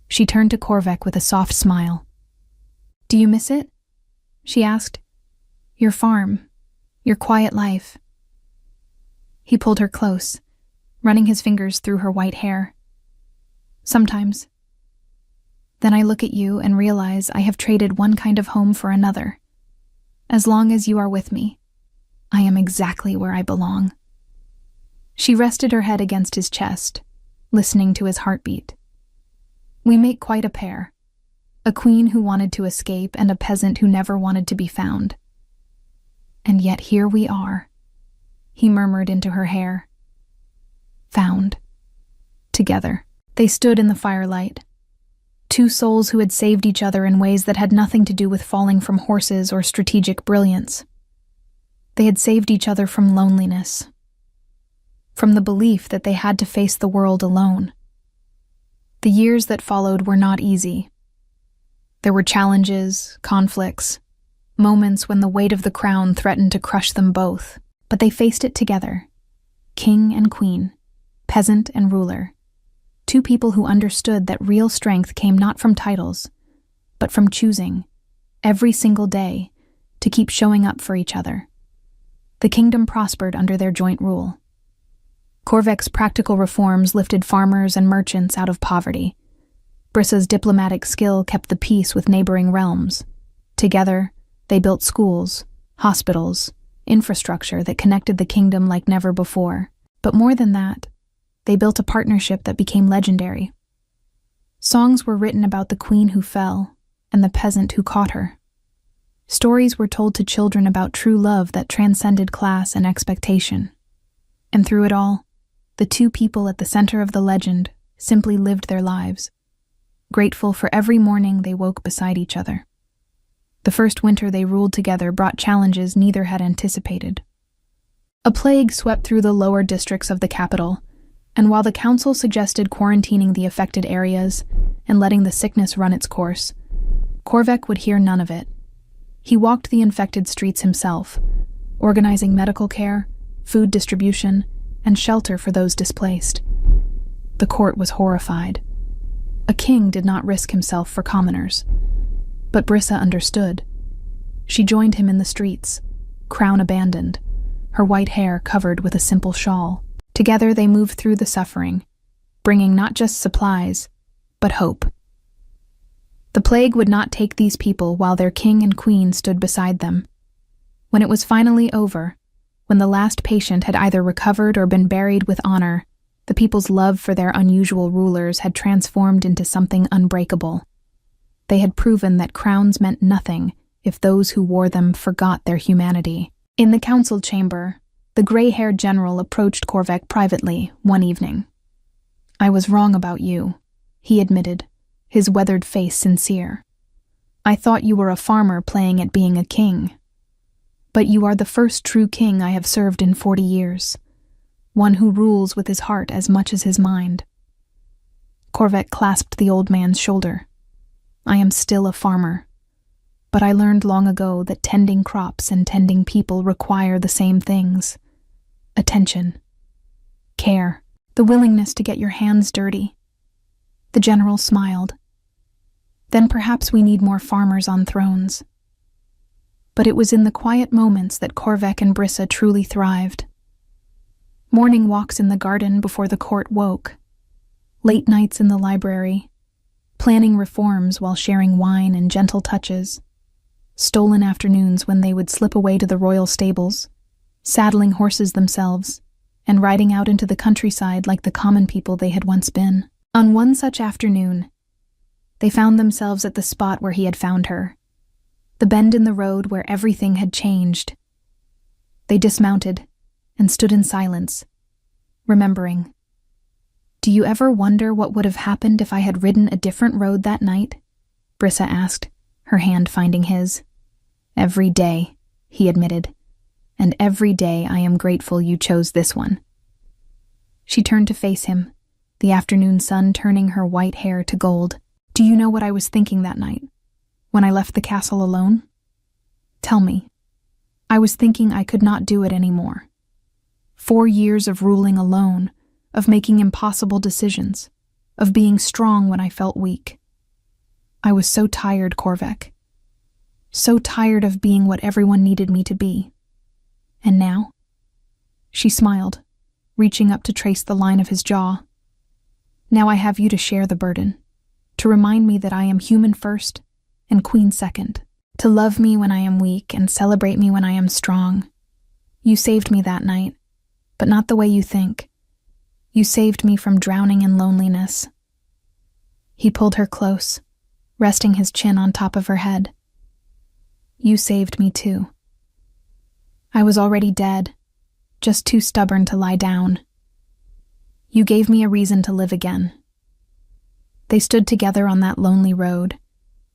She turned to Corvac with a soft smile. "Do you miss it?" she asked. "Your farm, your quiet life." He pulled her close, running his fingers through her white hair. "Sometimes. Then I look at you and realize I have traded one kind of home for another. As long as you are with me, I am exactly where I belong." She rested her head against his chest, listening to his heartbeat. "We make quite a pair. A queen who wanted to escape and a peasant who never wanted to be found. And yet here we are," he murmured into her hair. "Found. Together." They stood in the firelight. Two souls who had saved each other in ways that had nothing to do with falling from horses or strategic brilliance. They had saved each other from loneliness, from the belief that they had to face the world alone. The years that followed were not easy. There were challenges, conflicts, moments when the weight of the crown threatened to crush them both, but they faced it together, king and queen, peasant and ruler, two people who understood that real strength came not from titles, but from choosing, every single day, to keep showing up for each other. The kingdom prospered under their joint rule. Corvac's practical reforms lifted farmers and merchants out of poverty. Brissa's diplomatic skill kept the peace with neighboring realms. Together, they built schools, hospitals, infrastructure that connected the kingdom like never before. But more than that, they built a partnership that became legendary. Songs were written about the queen who fell and the peasant who caught her. Stories were told to children about true love that transcended class and expectation. And through it all, the two people at the center of the legend simply lived their lives, grateful for every morning they woke beside each other. The first winter they ruled together brought challenges neither had anticipated. A plague swept through the lower districts of the capital, and while the council suggested quarantining the affected areas and letting the sickness run its course, Corvac would hear none of it. He walked the infected streets himself, organizing medical care, food distribution, and shelter for those displaced. The court was horrified. A king did not risk himself for commoners. But Brissa understood. She joined him in the streets, crown abandoned, her white hair covered with a simple shawl. Together they moved through the suffering, bringing not just supplies, but hope. The plague would not take these people while their king and queen stood beside them. When it was finally over, when the last patient had either recovered or been buried with honor, the people's love for their unusual rulers had transformed into something unbreakable. They had proven that crowns meant nothing if those who wore them forgot their humanity. In the council chamber, the gray-haired general approached Korvek privately one evening. "I was wrong about you," he admitted, his weathered face sincere. "I thought you were a farmer playing at being a king. But you are the first true king I have served in 40 years, one who rules with his heart as much as his mind." Korvek clasped the old man's shoulder. "I am still a farmer, but I learned long ago that tending crops and tending people require the same things: attention, care, the willingness to get your hands dirty." The general smiled. "Then perhaps we need more farmers on thrones." But it was in the quiet moments that Korvek and Brissa truly thrived. Morning walks in the garden before the court woke, late nights in the library, planning reforms while sharing wine and gentle touches, stolen afternoons when they would slip away to the royal stables, saddling horses themselves, and riding out into the countryside like the common people they had once been. On one such afternoon, they found themselves at the spot where he had found her, the bend in the road where everything had changed. They dismounted and stood in silence, remembering. "Do you ever wonder what would have happened if I had ridden a different road that night?" Brissa asked, her hand finding his. "Every day," he admitted, "and every day I am grateful you chose this one." She turned to face him, the afternoon sun turning her white hair to gold. "Do you know what I was thinking that night, when I left the castle alone? Tell me." "I was thinking I could not do it anymore. 4 years of ruling alone, of making impossible decisions, of being strong when I felt weak. I was so tired, Korvek. So tired of being what everyone needed me to be. And now?" She smiled, reaching up to trace the line of his jaw. "Now I have you to share the burden, to remind me that I am human first and queen second, to love me when I am weak and celebrate me when I am strong. You saved me that night, but not the way you think. You saved me from drowning in loneliness." He pulled her close, resting his chin on top of her head. "You saved me too. I was already dead, just too stubborn to lie down. You gave me a reason to live again." They stood together on that lonely road,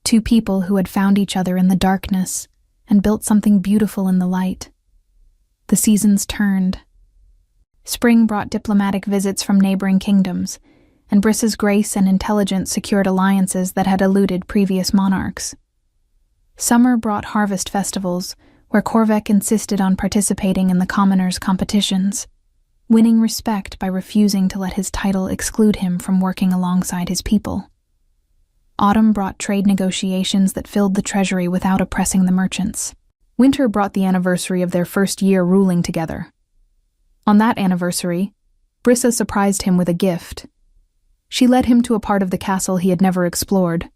two people who had found each other in the darkness and built something beautiful in the light. The seasons turned. Spring brought diplomatic visits from neighboring kingdoms, and Brissa's grace and intelligence secured alliances that had eluded previous monarchs. Summer brought harvest festivals, where Korvek insisted on participating in the commoners' competitions, winning respect by refusing to let his title exclude him from working alongside his people. Autumn brought trade negotiations that filled the treasury without oppressing the merchants. Winter brought the anniversary of their first year ruling together. On that anniversary, Brissa surprised him with a gift. She led him to a part of the castle he had never explored,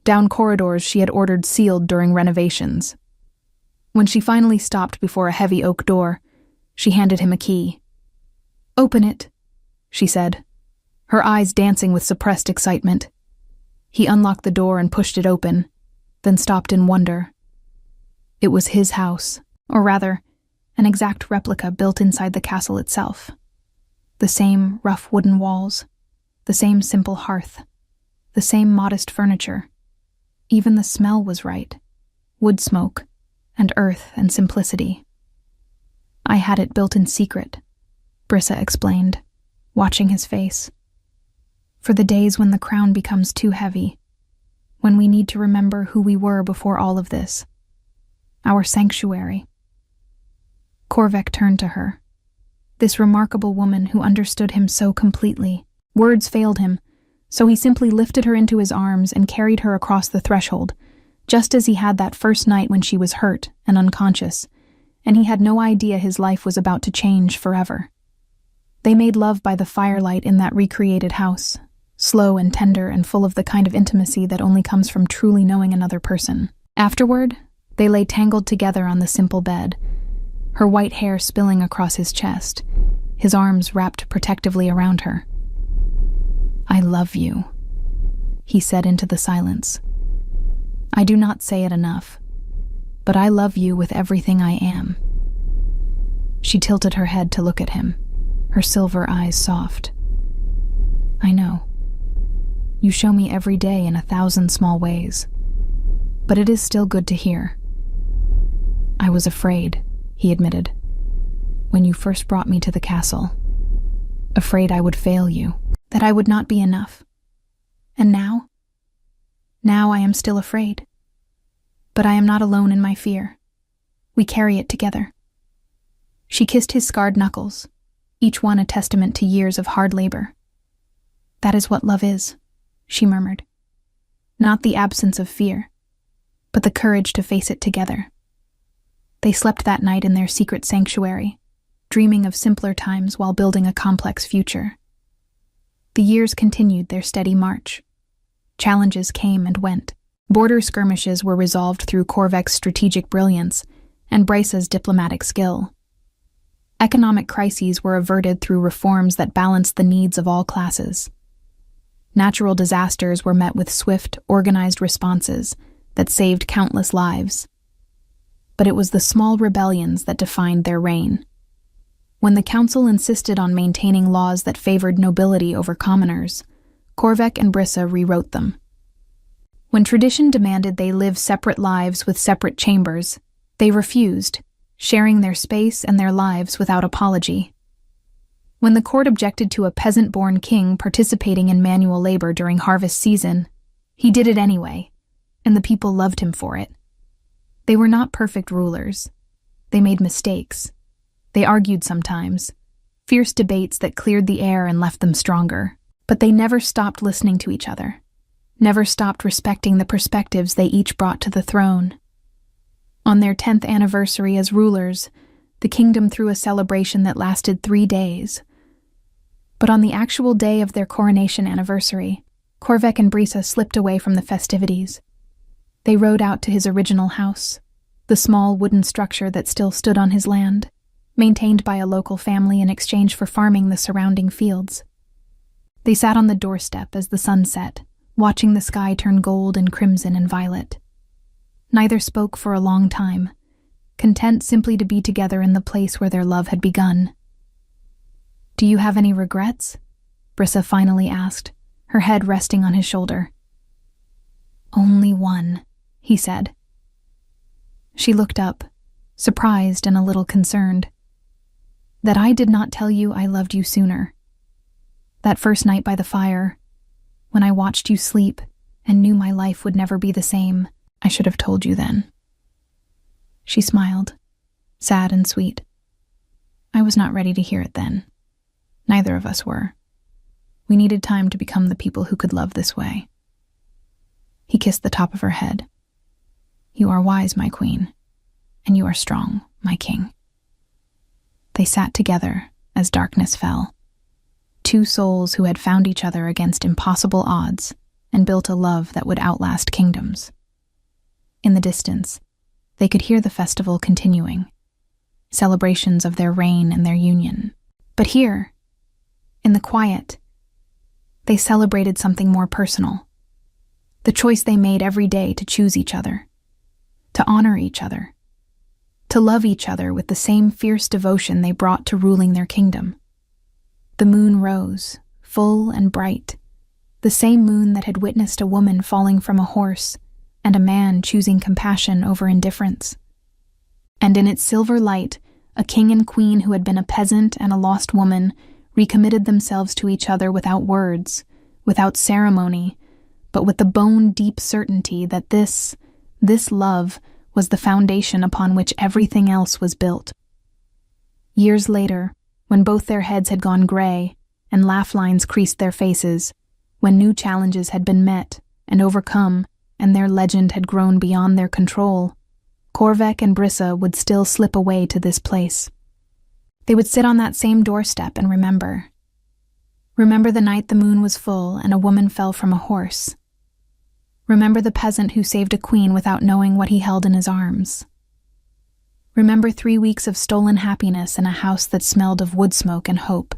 down corridors she had ordered sealed during renovations. When she finally stopped before a heavy oak door, she handed him a key. "Open it," she said, her eyes dancing with suppressed excitement. He unlocked the door and pushed it open, then stopped in wonder. It was his house, or rather, an exact replica built inside the castle itself. The same rough wooden walls, the same simple hearth, the same modest furniture. Even the smell was right, wood smoke, and earth and simplicity. "I had it built in secret," Brissa explained, watching his face. "For the days when the crown becomes too heavy, when we need to remember who we were before all of this. Our sanctuary." Korvek turned to her, this remarkable woman who understood him so completely. Words failed him, so he simply lifted her into his arms and carried her across the threshold, just as he had that first night when she was hurt and unconscious, and he had no idea his life was about to change forever. They made love by the firelight in that recreated house, slow and tender and full of the kind of intimacy that only comes from truly knowing another person. Afterward, they lay tangled together on the simple bed, her white hair spilling across his chest, his arms wrapped protectively around her. "I love you," he said into the silence. "I do not say it enough, but I love you with everything I am." She tilted her head to look at him, her silver eyes soft. "I know. You show me every day in 1,000 small ways, but it is still good to hear." "I was afraid," he admitted, "when you first brought me to the castle. Afraid I would fail you, that I would not be enough. And now? Now I am still afraid. But I am not alone in my fear. We carry it together." She kissed his scarred knuckles, each one a testament to years of hard labor. "That is what love is," she murmured. "Not the absence of fear, but the courage to face it together." They slept that night in their secret sanctuary, dreaming of simpler times while building a complex future. The years continued their steady march. Challenges came and went. Border skirmishes were resolved through Korvek's strategic brilliance and Brysa's diplomatic skill. Economic crises were averted through reforms that balanced the needs of all classes. Natural disasters were met with swift, organized responses that saved countless lives. But it was the small rebellions that defined their reign. When the council insisted on maintaining laws that favored nobility over commoners, Korvek and Brysa rewrote them. When tradition demanded they live separate lives with separate chambers, they refused, sharing their space and their lives without apology. When the court objected to a peasant-born king participating in manual labor during harvest season, he did it anyway, and the people loved him for it. They were not perfect rulers. They made mistakes. They argued sometimes, fierce debates that cleared the air and left them stronger. But they never stopped listening to each other, never stopped respecting the perspectives they each brought to the throne. On their 10th anniversary as rulers, the kingdom threw a celebration that lasted 3 days. But on the actual day of their coronation anniversary, Korvek and Brysa slipped away from the festivities. They rode out to his original house, the small wooden structure that still stood on his land, maintained by a local family in exchange for farming the surrounding fields. They sat on the doorstep as the sun set, watching the sky turn gold and crimson and violet. Neither spoke for a long time, content simply to be together in the place where their love had begun. "Do you have any regrets?" Brysa finally asked, her head resting on his shoulder. "Only one," he said. She looked up, surprised and a little concerned. "That I did not tell you I loved you sooner. That first night by the fire, when I watched you sleep and knew my life would never be the same, I should have told you then." She smiled, sad and sweet. "I was not ready to hear it then. Neither of us were. We needed time to become the people who could love this way." He kissed the top of her head. "You are wise, my queen, and you are strong, my king." They sat together as darkness fell. Two souls who had found each other against impossible odds and built a love that would outlast kingdoms. In the distance, they could hear the festival continuing, celebrations of their reign and their union. But here, in the quiet, they celebrated something more personal. The choice they made every day to choose each other, to honor each other, to love each other with the same fierce devotion they brought to ruling their kingdom. The moon rose, full and bright, the same moon that had witnessed a woman falling from a horse and a man choosing compassion over indifference. And in its silver light, a king and queen who had been a peasant and a lost woman recommitted themselves to each other without words, without ceremony, but with the bone-deep certainty that this love was the foundation upon which everything else was built. Years later, when both their heads had gone gray and laugh lines creased their faces, when new challenges had been met and overcome and their legend had grown beyond their control, Korvek and Brysa would still slip away to this place. They would sit on that same doorstep and remember Remember the night the moon was full and a woman fell from a horse. Remember the peasant who saved a queen without knowing what he held in his arms. Remember 3 weeks of stolen happiness in a house that smelled of wood smoke and hope.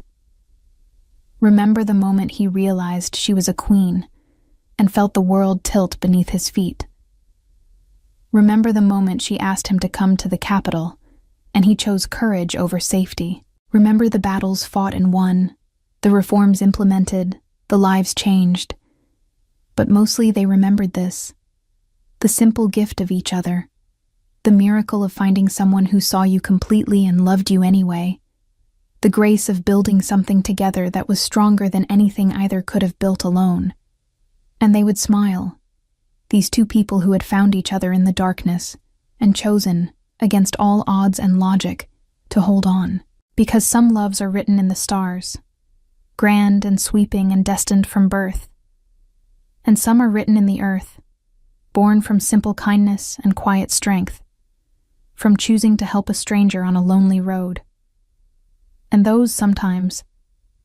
Remember the moment he realized she was a queen and felt the world tilt beneath his feet. Remember the moment she asked him to come to the capital and he chose courage over safety. Remember the battles fought and won, the reforms implemented, the lives changed. But mostly they remembered this, the simple gift of each other, the miracle of finding someone who saw you completely and loved you anyway, the grace of building something together that was stronger than anything either could have built alone. And they would smile, these two people who had found each other in the darkness and chosen, against all odds and logic, to hold on. Because some loves are written in the stars, grand and sweeping and destined from birth, and some are written in the earth, born from simple kindness and quiet strength, from choosing to help a stranger on a lonely road. And those, sometimes,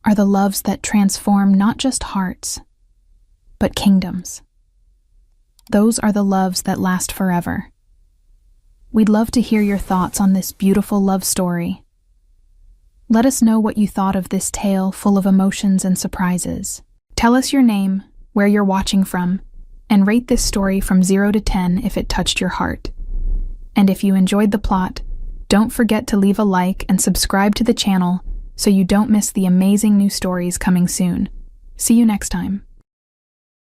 are the loves that transform not just hearts, but kingdoms. Those are the loves that last forever. We'd love to hear your thoughts on this beautiful love story. Let us know what you thought of this tale full of emotions and surprises. Tell us your name, where you're watching from, and rate this story from 0 to 10 if it touched your heart. And if you enjoyed the plot, don't forget to leave a like and subscribe to the channel so you don't miss the amazing new stories coming soon. See you next time.